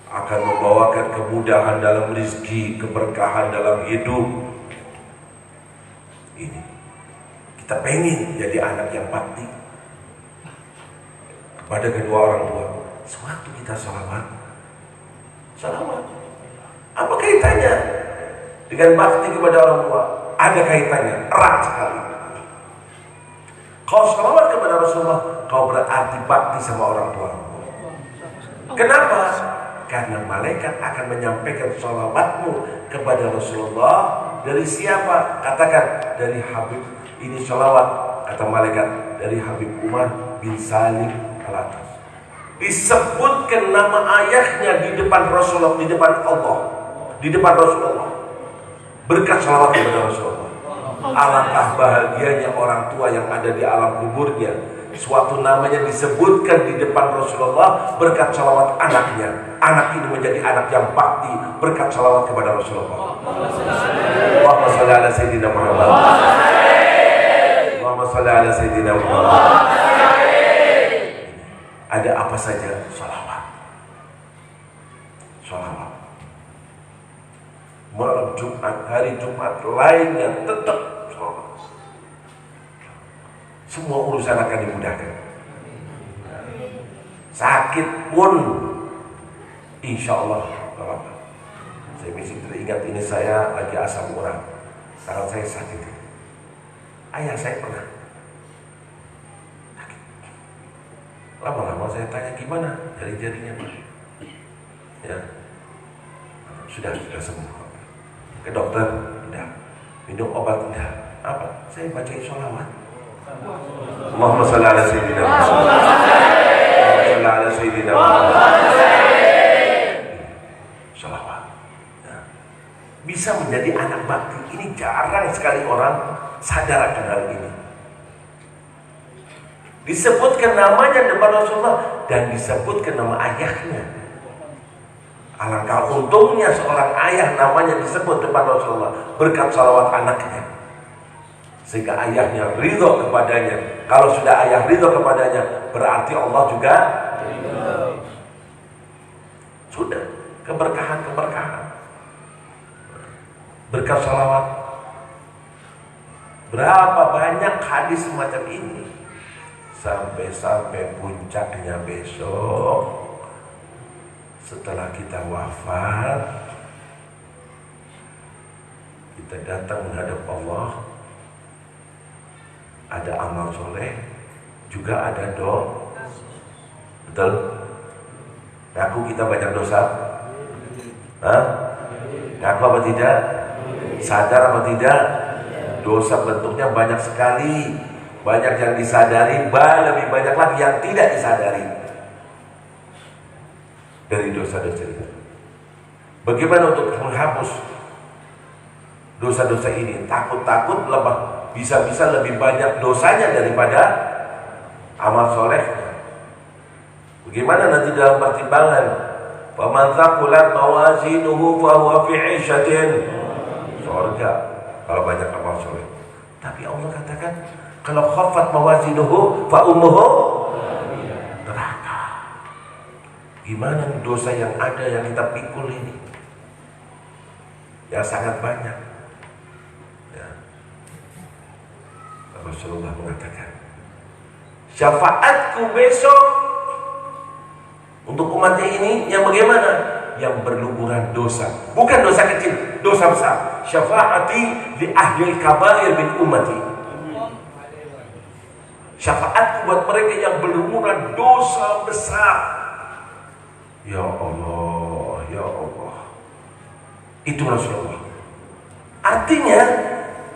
akan membawakan kemudahan dalam rezeki, keberkahan dalam hidup. Ini kita pengen jadi anak yang bakti kepada kedua orang tua. Sewaktu kita salawat, apa kaitannya dengan bakti kepada orang tua? Ada kaitannya, erat sekali. Kau salawat kepada Rasulullah, kau berarti bakti sama orang tua. Kenapa? Karena malaikat akan menyampaikan sholawatmu kepada Rasulullah. Dari siapa? Katakan, dari Habib. Ini sholawat, kata malaikat, dari Habib Umar bin Salim Al-Atas. Disebutkan nama ayahnya di depan Rasulullah, di depan Allah, di depan Rasulullah. Berkat sholawat kepada Rasulullah. Alangkah bahagianya orang tua yang ada di alam kuburnya, suatu namanya disebutkan di depan Rasulullah berkat salawat anaknya. Anak ini menjadi anak yang bakti berkat salawat kepada Rasulullah. Allahumma shalli ala sayyidina Muhammad. Allahumma shalli ala sayyidina Muhammad. Ada apa saja salawat. Salawat. Malam Jumat, hari Jumat lainnya tetap salawat. Semua urusan akan dimudahkan. Sakit pun insya Allah. Saya masih teringat ini, saya lagi asam urat. Sekarang saya sakit. Ayah saya pernah sakit. Lama-lama saya tanya, gimana jari-jarinya Pak? Ya, sudah sembuh. Ke dokter, tidak. Minum obat, tidak. Apa? Saya bacain sholawat. Allahumma shalli ala sayyidina Muhammad. Allahumma shalli ala sayyidina Muhammad. Sholawat. Ya. Bisa menjadi anak bakti. Ini jarang sekali orang sadar akan hal ini. Disebutkan namanya depan Rasulullah dan disebutkan nama ayahnya. Alangkah untungnya seorang ayah namanya disebut depan Rasulullah berkat salawat anaknya, sehingga ayahnya ridho kepadanya. Kalau sudah ayah ridho kepadanya, berarti Allah juga sudah keberkahan berkat salawat. Berapa banyak hadis semacam ini, sampai puncaknya besok setelah kita wafat, kita datang menghadap Allah. Ada amal soleh, juga ada doa. Betul? Ngaku kita banyak dosa? Hah? Ngaku apa tidak? Sadar apa tidak? Dosa bentuknya banyak sekali. Banyak yang disadari, lebih banyak lagi yang tidak disadari dari dosa-dosa itu. Bagaimana untuk menghapus dosa-dosa ini? Takut-takut bisa-bisa lebih banyak dosanya daripada amal soleh. Bagaimana nanti dalam pertimbangan? Faman thaqulat mawazinuhu fahuwa fi 'ishatin surga. Kalau banyak amal soleh. Tapi Allah katakan kalau khaffat mawazinuhu fa ummuhu neraka. Gimana dosa yang ada yang kita pikul ini? Yang sangat banyak. Ya. Rasulullah mengatakan, syafaatku besok untuk umatnya ini yang bagaimana? Yang berlumuran dosa. Bukan dosa kecil, dosa besar. Syafaati li ahli kabair min ummati. Syafaatku buat mereka yang berlumuran dosa besar. Ya Allah, ya Allah. Itu Rasulullah. Artinya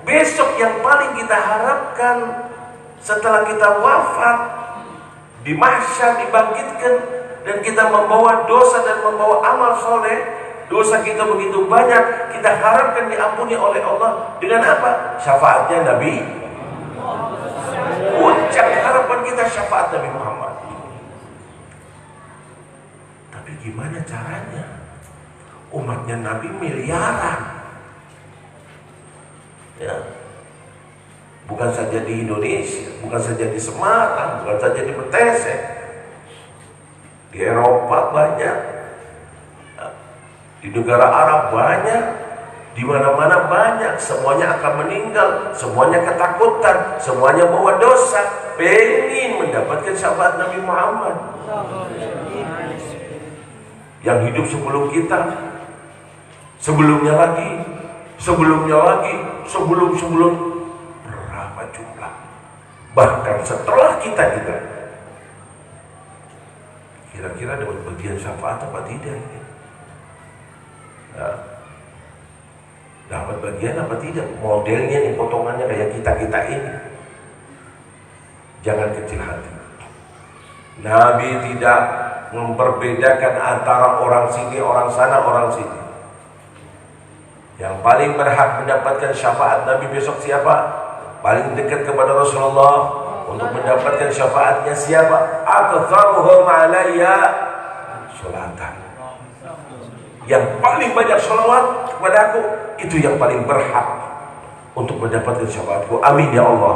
besok yang paling kita harapkan setelah kita wafat di mahsyar dibangkitkan dan kita membawa dosa dan membawa amal soleh, dosa kita begitu banyak, kita harapkan diampuni oleh Allah dengan apa? Syafaatnya Nabi. Puncak harapan kita syafaat Nabi Muhammad. Tapi gimana caranya? Umatnya Nabi miliaran. Ya. Bukan saja di Indonesia, bukan saja di Semarang, bukan saja di Petesek. Di Eropa banyak, di negara Arab banyak, di mana-mana banyak. Semuanya akan meninggal, semuanya ketakutan, semuanya bawa dosa, pengen mendapatkan syafaat Nabi Muhammad. Yang hidup sebelum kita, sebelumnya lagi, sebelum berapa jumlah? Bahkan setelah kita juga. Kira-kira dapat bagian syafaat apa tidak? Nah, dapat bagian apa tidak? Modelnya nih, potongannya kayak kita ini. Jangan kecil hati. Nabi tidak memperbedakan antara orang sini, orang sana, orang sini. Yang paling berhak mendapatkan syafaat Nabi besok siapa? Paling dekat kepada Rasulullah. Untuk mendapatkan syafaatnya siapa? Aktsaruhum alayya sholatan. Yang paling banyak sholawat kepada aku, itu yang paling berhak untuk mendapatkan syafaatku. Amin ya Allah.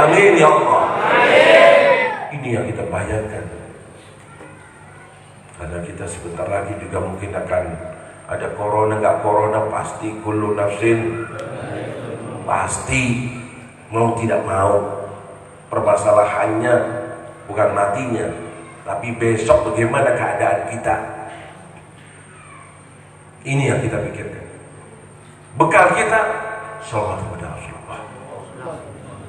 Amin ya Allah. Ini yang kita bayangkan. Karena kita sebentar lagi juga mungkin akan ada corona, nggak corona pasti kullu nafsin, pasti mau tidak mau. Permasalahannya bukan matinya, tapi besok bagaimana keadaan kita. Ini yang kita pikirkan. Bekal kita sholawat kepada Rasulullah,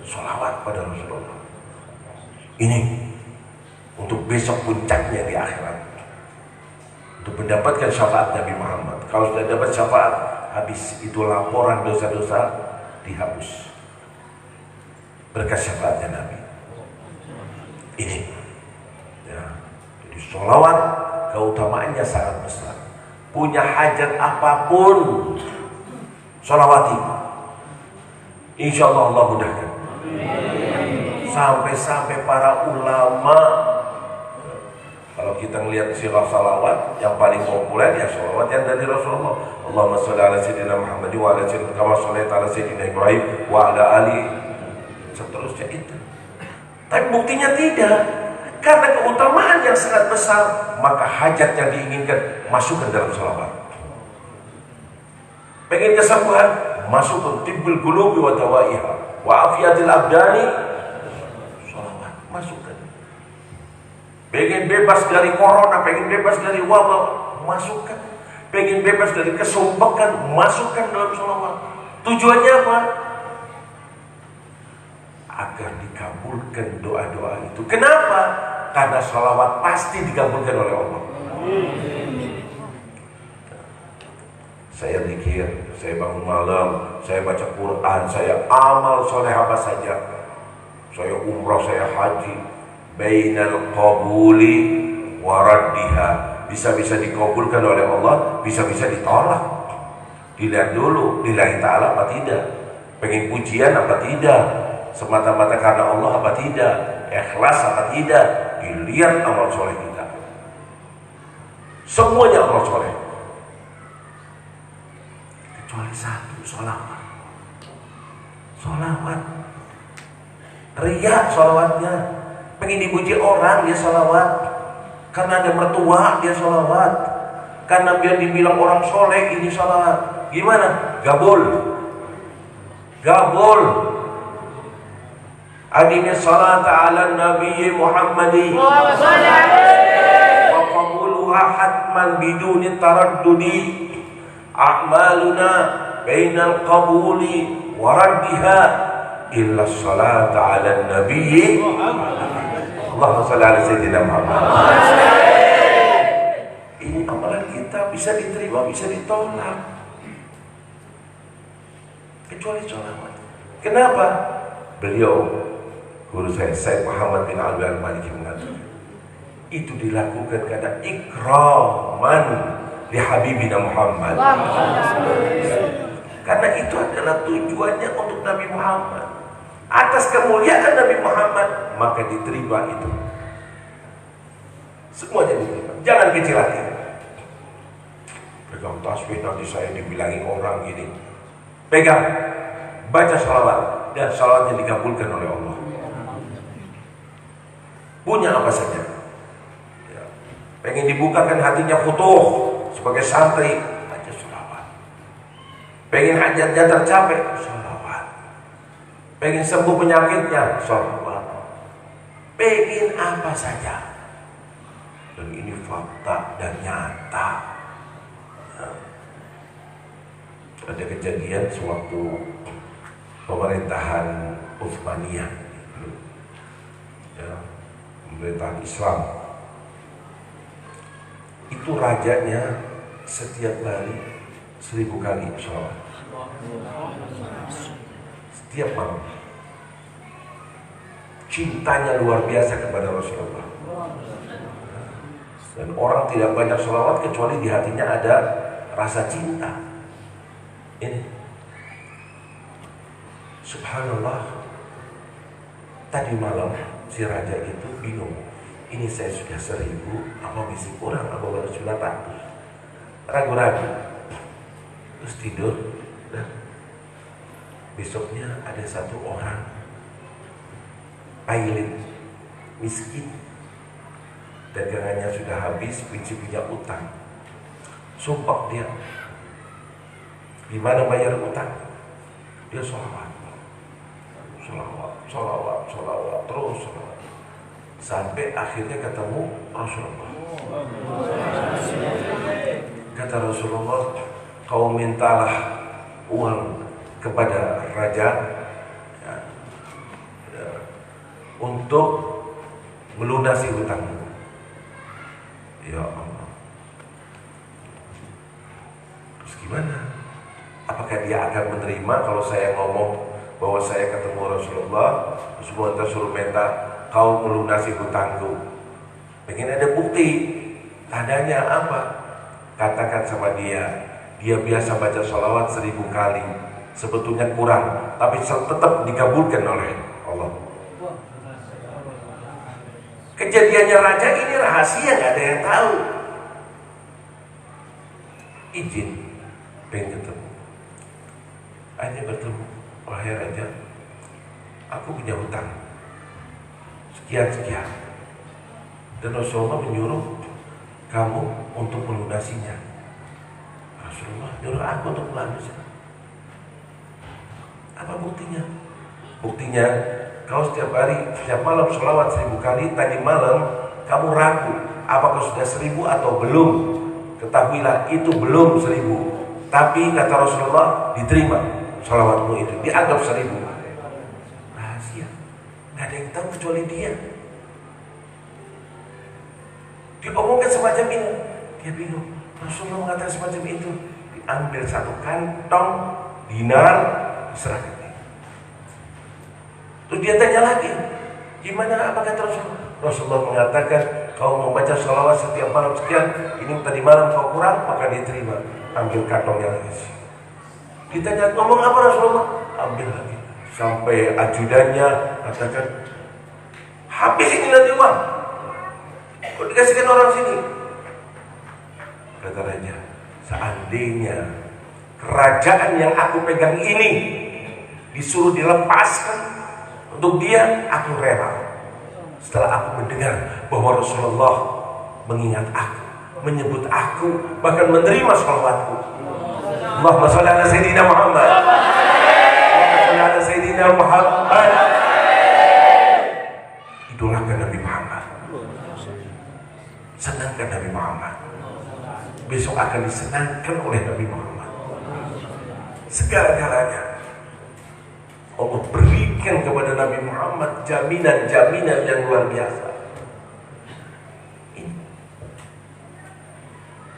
sholawat pada Rasulullah. Ini untuk besok puncaknya di akhirat, untuk mendapatkan syafaat Nabi Muhammad. Kalau sudah dapat syafaat, habis itu laporan dosa-dosa dihapus berkat syafaatnya Nabi. Ini ya. Jadi sholawat keutamaannya sangat besar. Punya hajat apapun, sholawati. Insya Allah Allah mudahkan. Sampai-sampai para ulama, kalau kita melihat sirah salawat yang paling populer ya sholawat yang dari Rasulullah. Allahumma sholli ala sayyidina Muhammad wa ala sayyidina kama shallaita ala sayyidina Ibrahim wa ala ali, seterusnya itu. Tapi buktinya tidak. Karena keutamaan yang sangat besar, maka hajat yang diinginkan masukkan dalam sholawat. Pengen kesembuhan, masukkan tibbul qulubi wa dawaiha wa afiyatil abdani, sholawat masukkan. Pengen bebas dari corona, pengen bebas dari wabah, masukkan. Pengen bebas dari kesumpekan, masukkan dalam sholawat. Tujuannya apa? Agar dikabulkan doa-doa itu. Kenapa? Karena sholawat pasti dikabulkan oleh Allah. Saya zikir, saya bangun malam, saya baca Quran, saya amal soleh apa saja, saya umrah, saya haji, bainal qabuli wa raddiha, bisa-bisa dikabulkan oleh Allah, bisa-bisa ditolak. Dilihat dulu lillahi ta'ala apa tidak, pengen pujian apa tidak, semata-mata karena Allah apa tidak, ikhlas apa tidak, dilihat amal soleh kita. Semuanya amal soleh. Kecuali satu, sholawat. Sholawat. Riya sholawatnya. Pengen dipuji orang dia sholawat. Karena ada mertua dia sholawat. Karena biar dibilang orang soleh ini sholawat. Gimana? Gabul. Gabul. Adina salat ala Nabi Muhammadi wa qabuluha hatman biduni taraddudi. A'maluna bainal qabuli wa raddiha illa salat ala Nabi Allahumma shalli ala Sayyidina Muhammad. Ini amalan kita bisa diterima, bisa ditolak. Kecuali sholawat. Kenapa? Beliau guru saya, Syekh Muhammad bin Abdul Al-Maliki mengatakan itu dilakukan karena ikraman li Habibina Muhammad. Karena itu adalah tujuannya untuk Nabi Muhammad. Atas kemuliaan Nabi Muhammad, maka diterima itu. Semuanya diterima. Jangan kecil hati. Pegang tasbih nanti saya dibilangi orang gini. Pegang, baca sholawat, dan sholawatnya dikabulkan oleh Allah. Punya apa saja. Ya. Pengen dibukakan hatinya futuh sebagai santri, baca sholawat. Pengen hajatnya tercapai, sholawat. Pengen sembuh penyakitnya, sholawat. Pengen apa saja. Dan ini fakta dan nyata. Ya. Ada kejadian sewaktu pemerintahan Utsmaniyah, ya, pemerintahan Islam. Itu rajanya setiap hari 1000 kali sholawat. Setiap malam. Cintanya luar biasa kepada Rasulullah. Dan orang tidak banyak sholawat kecuali di hatinya ada rasa cinta. Ini subhanallah, tadi malam si raja itu bingung, ini saya sudah 1000, apa masih kurang, apa baru 900, ragu-ragu, terus tidur. Dan besoknya ada satu orang pilot miskin, dagangannya sudah habis, punya utang, sumpah dia. Gimana bayar utang? Dia sholawat, terus sholawat. Sampai akhirnya ketemu Rasulullah. Kata Rasulullah, kau mintalah uang kepada raja ya, untuk melunasi hutangmu. Ya Allah. Terus gimana? Apakah dia akan menerima kalau saya ngomong bahwa saya ketemu Rasulullah, terus kita suruh minta kau melunasi hutangku? Pengen ada bukti. Tandanya apa? Katakan sama dia biasa baca sholawat 1000 kali, sebetulnya kurang, tapi tetap dikabulkan oleh Allah. Kejadiannya raja ini rahasia, nggak ada yang tahu. Izin, pengen ketemu. Hanya bertemu, wahai raja, aku punya hutang sekian. Dan Rasulullah menyuruh kamu untuk melunasinya. Rasulullah nyuruh aku untuk melunasinya. Apa buktinya? Buktinya, kau setiap hari, setiap malam sholawat 1000 kali. Tadi malam kamu ragu, apakah sudah 1000 atau belum? Ketahuilah itu belum 1000. Tapi kata Rasulullah, diterima sholawatmu itu, dianggap 1000. Rahasia, nggak ada yang tahu kecuali dia. Diomongkan semacam ini, dia bingung. Rasulullah mengatakan semacam itu. Diambil satu kantong dinar, diserahkan. Terus dia tanya lagi, gimana, apa kata Rasulullah? Rasulullah mengatakan, kau membaca sholawat setiap malam sekian, ini tadi malam kau kurang, maka diterima. Ambil kantongnya lagi. Ditanya, ngomong apa Rasulullah? Ambil lagi. Sampai ajudannya katakan, habis ini nanti uang. Kau dikasihkan orang sini. Kata raja, seandainya kerajaan yang aku pegang ini disuruh dilepaskan untuk dia, aku rela. Setelah aku mendengar bahwa Rasulullah mengingat aku, menyebut aku, bahkan menerima salawatku. Allahumma shalli ala Sayyidina Muhammad. Allahumma shalli ala Sayyidina Muhammad. Idolakan Nabi Muhammad, senangkan Nabi Muhammad, besok akan disenangkan oleh Nabi Muhammad. Segala-galanya Allah berikan kepada Nabi Muhammad jaminan-jaminan yang luar biasa. Ini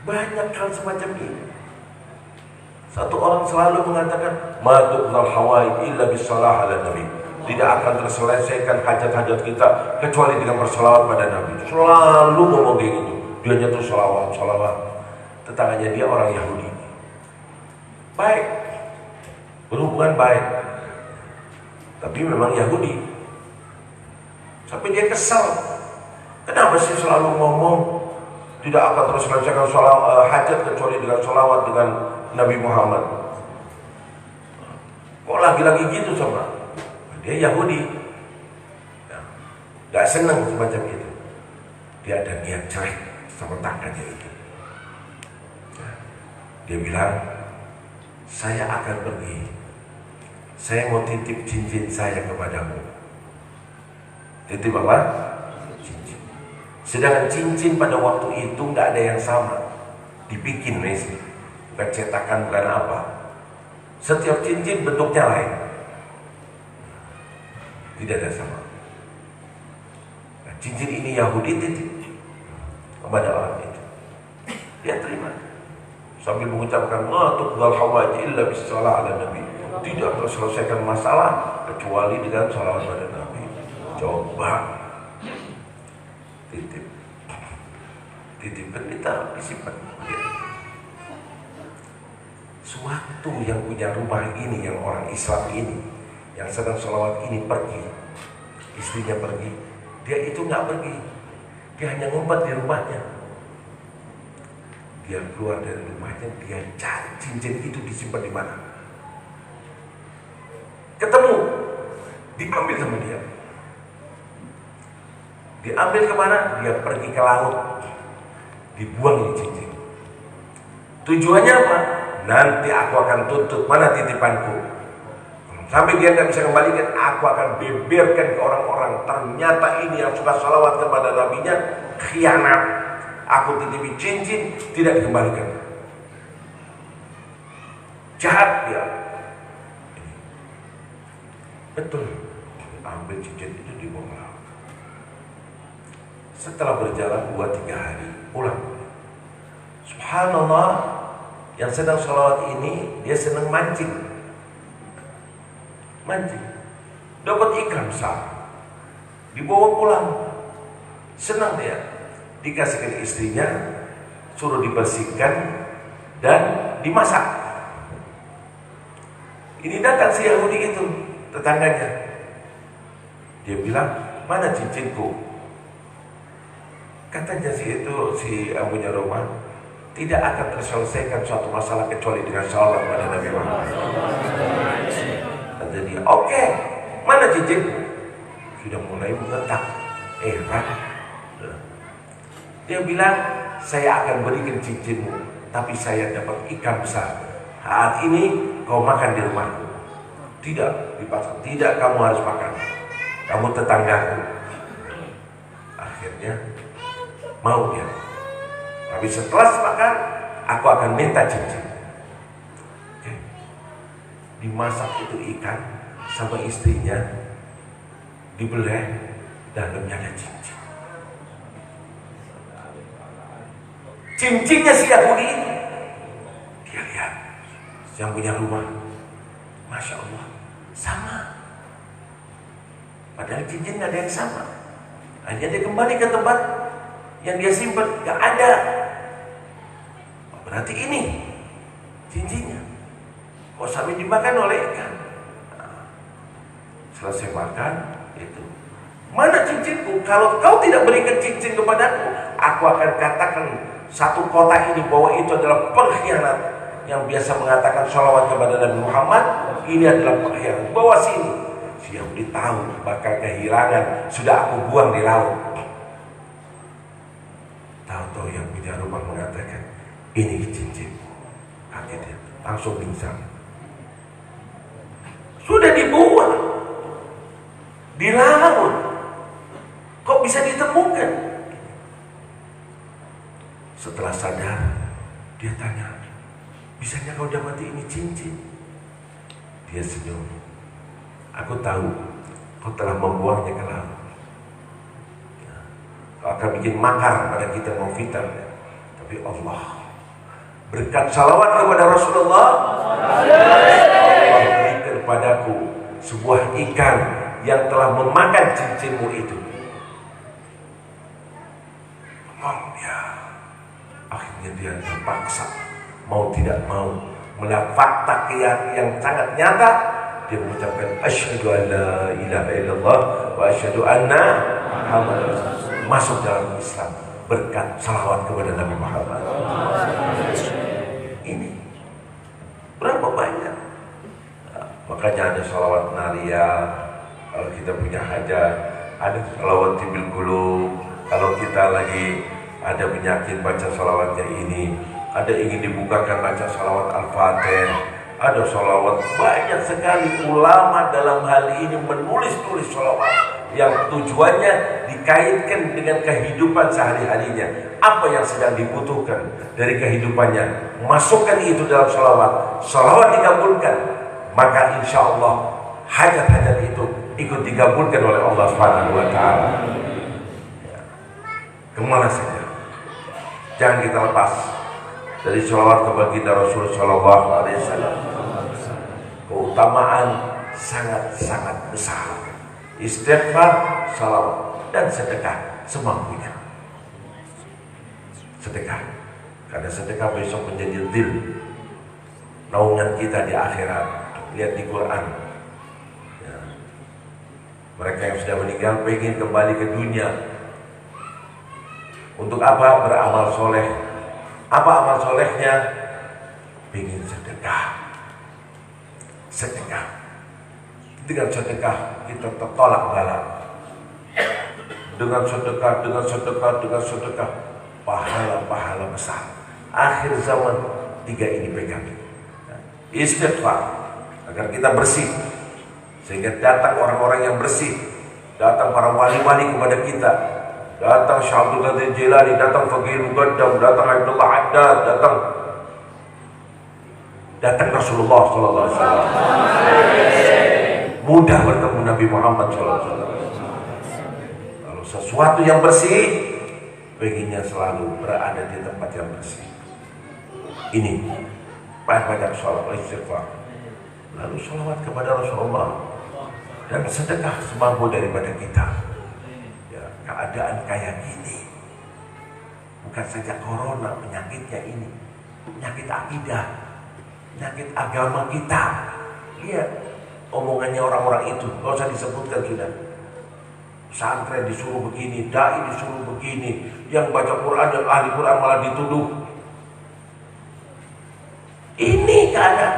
banyak hal semacam ini. Satu orang selalu mengatakan, "Ma tuqdal hawaij illa bisalah ala Nabi." Tidak akan terselesaikan hajat-hajat kita kecuali dengan berselawat pada Nabi. Selalu ngomong kayak gitu. Dia jatuh salawat. Tetangganya dia orang Yahudi. Baik, berhubungan baik, tapi memang Yahudi. Sampai dia kesal. Kenapa sih selalu ngomong tidak akan terselesaikan hajat kecuali dengan salawat dengan Nabi Muhammad? Kok lagi-lagi gitu sama? Dia Yahudi, gak senang semacam itu. Dia ada niat jelek sama tangannya itu. Dia bilang, saya akan pergi. Saya mau titip cincin saya kepadamu. Titip apa? Cincin. Sedangkan cincin pada waktu itu gak ada yang sama. Dibikin Messi, bukan cetakan, bukan apa. Setiap cincin bentuknya lain. Tidak ada sama. Nah, cincin ini Yahudi titip kepada orang itu. Dia terima sambil mengucapkan, "Ma tuqdal hawaij illa bisalah ala Nabi." Tidak terselesaikan masalah kecuali dengan salawat pada Nabi. Coba titipkan, kita disimpan. Suatu yang punya rumah ini, yang orang Islam ini, yang sedang salawat ini pergi, istrinya pergi, dia itu nggak pergi, dia hanya ngumpet di rumahnya. Dia keluar dari rumahnya, dia cari cincin itu disimpan di mana. Ketemu, diambil sama dia. Diambil kemana? Dia pergi ke laut, dibuang ini cincin. Tujuannya apa? Nanti aku akan tuntut mana titipanku. Sampai dia nggak bisa kembalikan, aku akan beberkan ke orang-orang. Ternyata ini yang suka salawat kepada nabinya khianat. Aku titipi cincin, tidak dikembalikan. Jahat dia. Betul, ambil cincin itu dibawa ke laut. Setelah berjalan 2-3 hari, pulang. Subhanallah, yang sedang salawat ini dia senang mancing. Dapat ikan besar, dibawa pulang, senang dia, dikasihkan istrinya, suruh dibersihkan dan dimasak. Ini datang si Yahudi itu, tetangganya, dia bilang, "Mana cincinku?" Katanya si yang punya rumah, tidak akan terselesaikan suatu masalah kecuali dengan salawat pada Nabi Muhammad. Kata dia, "Oke, mana cincin?" Sudah mulai mengetak, heran. Dia bilang, "Saya akan berikan cincinmu, tapi saya dapat ikan besar. Saat ini kau makan di rumahku." "Tidak," dipaksa. "Tidak, kamu harus makan. Kamu tetanggaku." Akhirnya mau dia. Tapi setelah makan, aku akan minta cincin. Dimasak itu ikan sama istrinya, dibeleh, dalamnya ada cincin. Cincinnya si Yahudi itu, dia lihat, yang punya rumah, Masya Allah, sama. Padahal cincin gak ada yang sama. Hanya dia kembali ke tempat yang dia simpan, gak ada. Berarti ini cincinnya. Kok sampai dimakan oleh ikan? Nah, selesai makan itu, "Mana cincinku? Kalau kau tidak berikan cincin kepadaku, aku akan katakan satu kota ini bahwa itu adalah pengkhianat. Yang biasa mengatakan sholawat kepada Nabi Muhammad, ini adalah pengkhianat. Bawa sini. Si Yahudi tahu bakal kehilangan, sudah aku buang di laut. Tahu-tahu yang punya rumah mengatakan, ini cincin. Kaget dia, langsung pingsan. Sudah dibuang di laut, kok bisa ditemukan? Setelah sadar, dia tanya, bisanya kau dapati ini cincin? Dia senyum. Aku tahu kau telah membuangnya ke laut. Kau akan bikin makar pada kita mau fitan. Tapi Allah berkat salawat kepada Rasulullah, Allah berikan padaku sebuah ikan yang telah memakan cincinmu itu. Ya, akhirnya dia terpaksa mau tidak mau melihat fakta yang sangat nyata. Dia mengucapkan asyhadu an la ilaha illallah wa asyhadu anna Muhammadar Rasulullah, masuk dalam Islam berkat salawat kepada Nabi Muhammad. Ini berapa banyak? Nah, makanya ada salawat naria kalau kita punya hajat, ada salawat tibil qulub kalau kita lagi ada penyakit baca salawatnya ini, ada ingin dibukakan baca salawat al-fatih, ada salawat. Banyak sekali ulama dalam hal ini menulis-tulis salawat yang tujuannya dikaitkan dengan kehidupan sehari-harinya. Apa yang sedang dibutuhkan dari kehidupannya, masukkan itu dalam salawat. Salawat dikabulkan, maka insya Allah hajat-hajat itu ikut dikabulkan oleh Allah Subhanahu wa Ta'ala. Kemana saja jangan kita lepas dari salawat kepada kita Rasul Sallallahu Alaihi Wasallam. Keutamaan sangat-sangat besar. Istighfar, salawat, dan sedekah semampunya. Sedekah, karena sedekah besok menjadi dhil, naungan kita di akhirat. Lihat di Quran ya. Mereka yang sudah meninggal pengen kembali ke dunia. Untuk apa? Beramal soleh. Apa amal solehnya? Pengen sedekah. Sedekah. Dengan sedekah kita tertolak bala. Dengan sedekah, pahala-pahala besar. Akhir zaman 3 ini pegang. Istighfar agar kita bersih, sehingga datang orang-orang yang bersih, datang para wali-wali kepada kita, datang Syekh Abdul Qadir Jilani, datang Faqih Muqaddam, datang Abdullah Haddad, datang Rasulullah sallallahu alaihi wasallam. Mudah bertemu Nabi Muhammad sallallahu alaihi wasallam. Kalau sesuatu yang bersih, pengennya selalu berada di tempat yang bersih. Ini banyak sholawat istighfar, lalu sholawat kepada Rasulullah, dan sedekah semampu daripada kita. Ya, keadaan kayak gini, bukan saja corona penyakitnya ini, penyakit akidah, penyakit agama kita. Lihat omongannya orang-orang itu, nggak usah disebutkan sudah. Santren disuruh begini, dai disuruh begini, yang baca Quran dan ahli Quran malah dituduh. Ini keadaan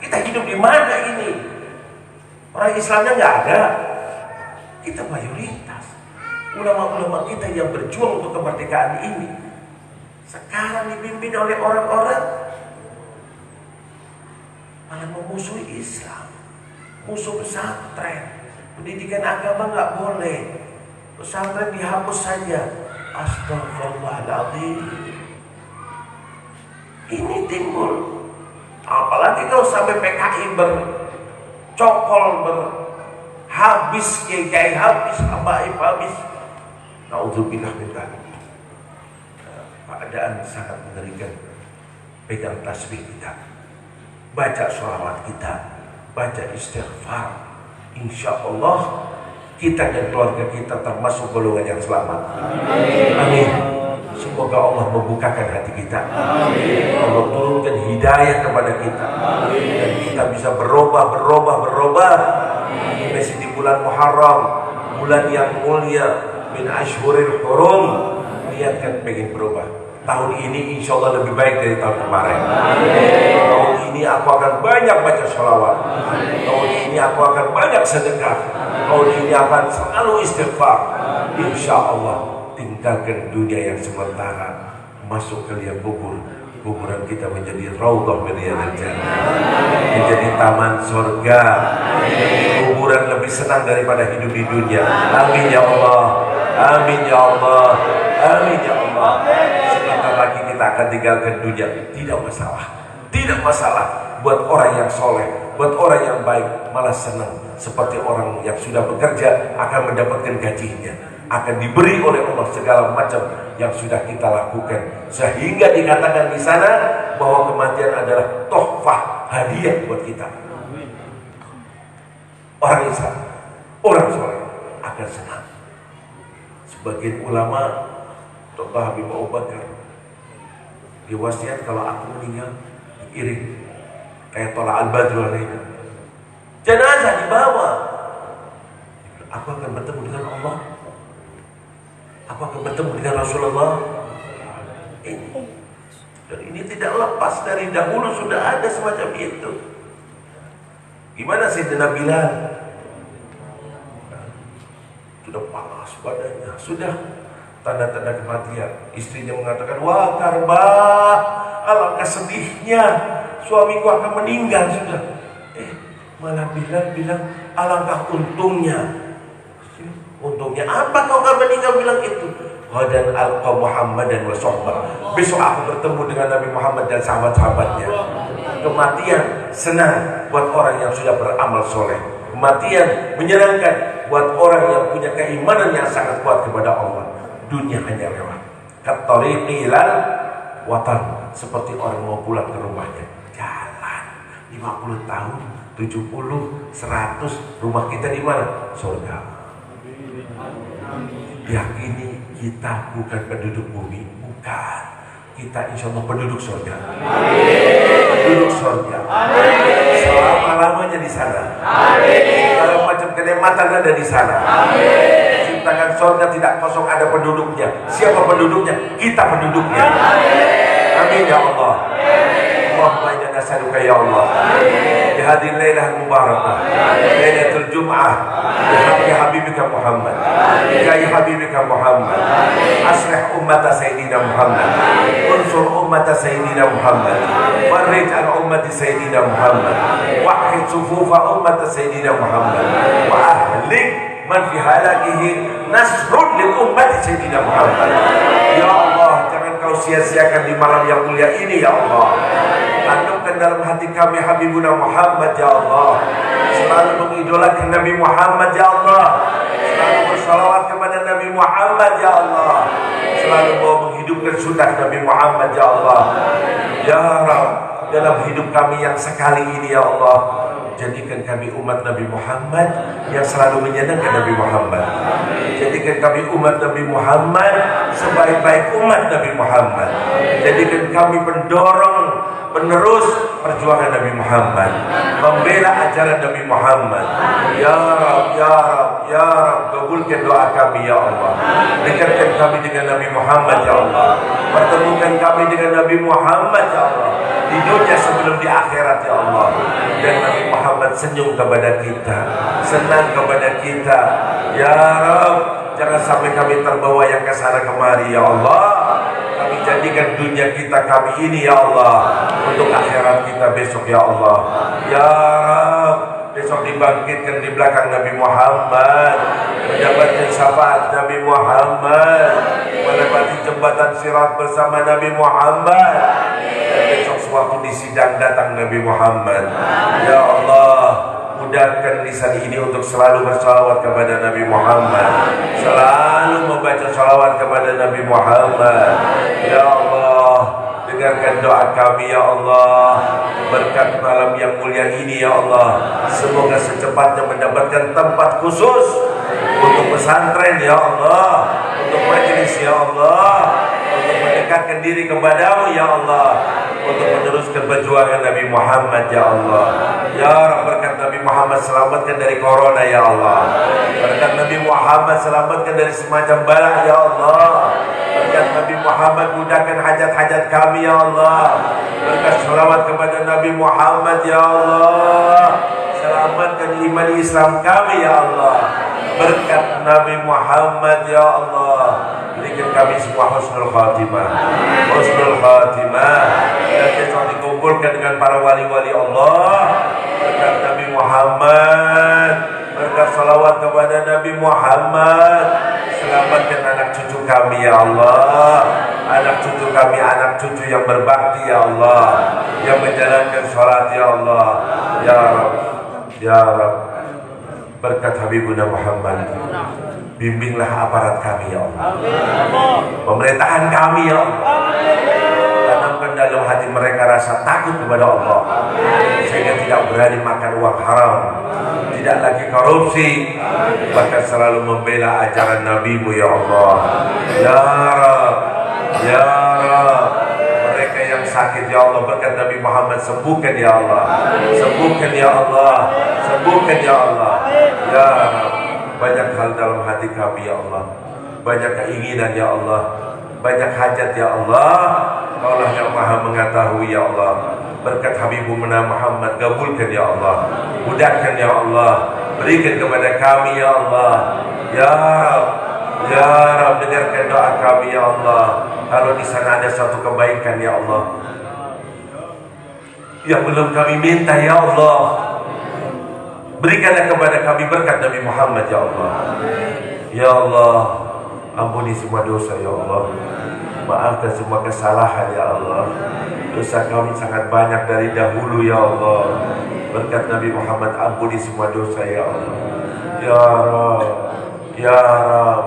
kita hidup di mana ini? Orang Islamnya nggak ada. Kita mayoritas. Ulama-ulama kita yang berjuang untuk kemerdekaan ini sekarang dipimpin oleh orang-orang malah memusuhi Islam, musuh pesantren. Pendidikan agama nggak boleh, pesantren dihapus saja. Astagfirullahaladzim. Ini timbul. Apalagi kalau sampai PKI bercokol, habis, kiai habis, habaib habis. Naudzubillah min dzalik. Keadaan sangat mengerikan. Pegang tasbih kita, baca sholawat kita, baca istighfar. Insya Allah kita dan keluarga kita termasuk golongan yang selamat. Amin. Semoga Allah membukakan hati kita. Amin. Allah turunkan hidayah kepada kita. Amin. Dan kita bisa berubah. Masih di bulan Muharram, bulan yang mulia, min ashhuril hurum. Niatkan pengen berubah. tahun ini insya Allah lebih baik dari tahun kemarin. Tahun ini aku akan banyak baca sholawat. Tahun ini aku akan banyak sedekah. Tahun ini akan selalu istighfar. Insya Allah tinggalkan dunia yang sementara, masuk ke liang kubur. Kuburan kita menjadi raudhah min riyadil jannah, menjadi taman surga. Kuburan lebih senang daripada hidup di dunia. Amin ya Allah, amin ya Allah, amin ya Allah. Sebentar lagi kita akan tinggalkan dunia. Tidak masalah, tidak masalah. Buat orang yang soleh, buat orang yang baik, malah senang. Seperti orang yang sudah bekerja akan mendapatkan gajinya, akan diberi oleh Allah segala macam yang sudah kita lakukan, sehingga dikatakan di sana bahwa kematian adalah tohfah, hadiah buat kita. Orang Islam, orang soleh akan senang. Sebagian ulama, contoh Habib Abu Bakar, diwasiat kalau aku meninggal diiring kayak tolak al-badru alaina, jenazah dibawa, aku akan bertemu dengan Allah, aku akan bertemu dengan Rasulullah. Dan ini tidak lepas dari dahulu sudah ada semacam itu. Gimana Sayyidina Bilal? Sudah panas badannya, sudah tanda-tanda kematian. Istrinya mengatakan, wah Karbah, alangkah sedihnya, suamiku akan meninggal sudah. Malah Bilal bilang, alangkah untungnya. Untungnya apa kau akan meninggal, bilang itu? Ghadan alqa Muhammadan wa sahbah. Besok aku bertemu dengan Nabi Muhammad dan sahabat-sahabatnya. Kematian senang buat orang yang sudah beramal soleh. Kematian menyenangkan buat orang yang punya keimanan yang sangat kuat kepada Allah. Dunia hanya lewat. Katariqi ilal watan, seperti orang mau pulang ke rumahnya. Jalan 50 tahun, 70, 100, rumah kita di mana? Surga. Yakini kita bukan penduduk bumi, bukan. Kita insya Allah penduduk surga. Penduduk surga. Selama-lamanya di sana. Segala macam kenikmatan ada di sana. Ciptakan surga tidak kosong, ada penduduknya. Siapa penduduknya? Kita penduduknya. Amin ya Allah. Allahumma inna nas'aluka ya Allah di hadhihi lailah mubarakah, lailatul jum'ah, bi habibika Muhammad, bi habibika Muhammad, aslih ummata sayyidina Muhammad, unsur ummata sayyidina Muhammad, farij an ummati sayyidina Muhammad, wahid sufufa ummata sayyidina Muhammad, wa ahlik man fi halakihi nasrun li ummati sayyidina Muhammad. Ya Allah, jangan kau sia-siakan di malam yang mulia ini ya Allah. Tanamkan dalam hati kami Habibuna Muhammad ya Allah. Selalu mengidolakan Nabi Muhammad ya Allah. Selalu bersalawat kepada Nabi Muhammad ya Allah. Selalu mau menghidupkan sunnah Nabi Muhammad ya Allah. Ya Rabb, dalam hidup kami yang sekali ini ya Allah, jadikan kami umat Nabi Muhammad yang selalu menyenangkan Nabi Muhammad. Jadikan kami umat Nabi Muhammad sebaik-baik umat Nabi Muhammad. Jadikan kami pendorong, penerus perjuangan Nabi Muhammad, membela ajaran Nabi Muhammad. Ya Rabb, ya Rabb, ya Rabb, kabulkan doa kami ya Allah. Dekatkan kami dengan Nabi Muhammad ya Allah. Pertemukan kami dengan Nabi Muhammad ya Allah, di dunia sebelum di akhirat ya Allah. Dan Nabi Muhammad senyum kepada kita, senang kepada kita. Ya Rabb, jangan sampai kami terbawa yang kesana kemari ya Allah. Kami jadikan dunia kita kami ini ya Allah untuk akhirat kita besok ya Allah. Ya Rabb, besok dibangkitkan di belakang Nabi Muhammad, mendapatkan syafaat Nabi Muhammad, melewati jembatan Sirat bersama Nabi Muhammad, dan besok sewaktu di sidang datang Nabi Muhammad. Ya Allah, mudahkan lisan ini untuk selalu bersalawat kepada Nabi Muhammad, selalu membaca salawat kepada Nabi Muhammad. Ya Allah, dengarkan doa kami ya Allah. Berkat malam yang mulia ini ya Allah, semoga secepatnya mendapatkan tempat khusus untuk pesantren ya Allah, untuk majelis ya Allah, untuk mendekatkan diri kepadamu ya Allah, untuk meneruskan perjuangan Nabi Muhammad ya Allah. Ya Rabb, berkat Nabi Muhammad selamatkan dari corona ya Allah. Berkat Nabi Muhammad selamatkan dari semacam bala ya Allah. Berkat Berkat Nabi Muhammad mudahkan hajat-hajat kami ya Allah. Berkat salawat kepada Nabi Muhammad ya Allah. Selamatkan iman Islam kami ya Allah. Berkat Nabi Muhammad ya Allah. Berikan kami semua husnul khatimah. Husnul khatimah. Dan besok dikumpulkan dengan para wali-wali Allah. Berkat Nabi Muhammad. Berkat salawat kepada Nabi Muhammad. Selamatkan anak cucu kami ya Allah. Anak cucu kami, anak cucu yang berbakti ya Allah. Yang menjalankan sholat ya Allah. Ya Rabb, ya Rabb. Berkat Habibuna Muhammad. Bimbinglah aparat kami ya Allah. Pemerintahan kami ya Allah. Tanamkan dalam hati mereka rasa takut kepada Allah, sehingga tidak berani makan uang haram, tidak lagi korupsi, bahkan selalu membela ajaran Nabi-Mu ya Allah. Ya Rabb, ya Rabb. Mereka yang sakit ya Allah, berkat Nabi Muhammad sembuhkan ya Allah. Sembuhkan ya Allah. Sembuhkan ya Allah. Ya Rabb. Banyak hal dalam hati kami ya Allah. Banyak keinginan ya Allah. Banyak hajat ya Allah. Kaulah yang maha mengetahui ya Allah. Berkat Habibuna Muhammad gabulkan ya Allah. Mudahkan ya Allah. Berikan kepada kami ya Allah. Ya Rabb, ya Rabb, dengarkan doa kami ya Allah. Kalau di sana ada satu kebaikan ya Allah yang belum kami minta ya Allah, berikanlah kepada kami berkat Nabi Muhammad ya Allah. Ya Allah, ampuni semua dosa ya Allah. Maafkan semua kesalahan ya Allah. Dosa kami sangat banyak dari dahulu ya Allah. Berkat Nabi Muhammad ampuni semua dosa ya Allah. Ya Rabb, ya Rabb.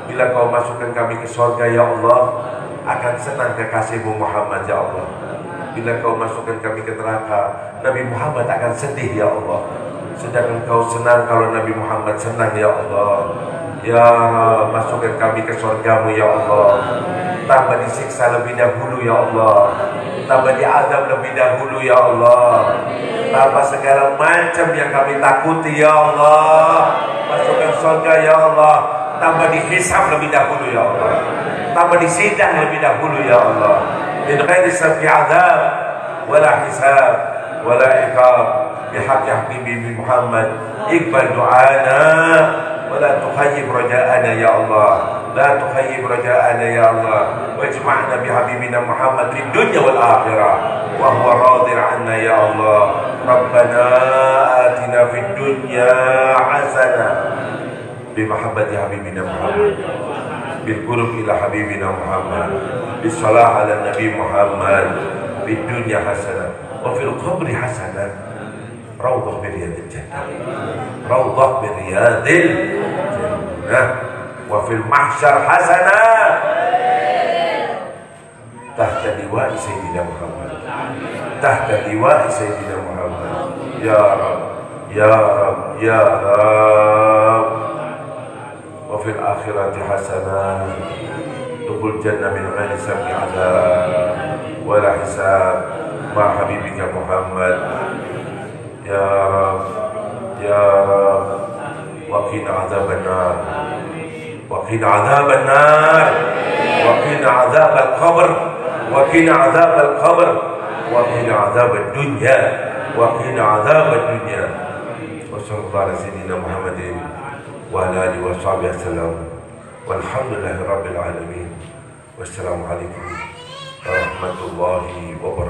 Bila kau masukkan kami ke surga ya Allah, akan senang kekasihmu Muhammad ya Allah. Bila kau masukkan kami ke neraka, Nabi Muhammad akan sedih ya Allah. Sedangkan kau senang kalau Nabi Muhammad senang ya Allah. Ya Rabb, masukkan kami ke surgamu ya Allah. Tambah disiksa lebih dahulu ya Allah. Tambah diazab lebih dahulu ya Allah. Tambah segala macam yang kami takuti ya Allah. Masukkan surga ya Allah. Tambah dihisab lebih dahulu ya Allah. Tambah disidang lebih dahulu ya Allah. Min ghairi safi azab wala hisab wala iqab. Bihaqqi Habibi Muhammad iqbal du'ana ولا تخيب رجاءنا يا الله. لا تخيب رجاءنا يا الله. واجمعنا بحبيبنا محمد في الدنيا والآخرة وهو راض عنا يا الله. ربنا آتنا في الدنيا حسنة بمحبة حبيبنا محمد، بالقرب إلى حبيبنا محمد، بالصلاة على النبي محمد، في الدنيا حسنة وفي القبر حسنة. روضة من رياض الجنة، روضة من رياض الجنة. وفي المحشر حسنة تحت لواء سيدنا محمد، تحت لواء سيدنا محمد. يا رب، يا رب، يا رب. وفي الآخرة حسنة دخول الجنة من غير سبع عذاب ولا حساب مع حبيبك محمد. Ya Rabb, Ya Rabb. Waqina azaban nar, waqina azaban nar, waqina azab al-qabr, waqina azab al-qabr, waqina azab ad-dunya, waqina azab ad-dunya. Wa sallallahu ala sayyidina Muhammadin wa ala alihi wa sahbihi wasallam. Walhamdulillahi rabbil alamin. Wassalamu alaikum warahmatullahi wabarakatuh.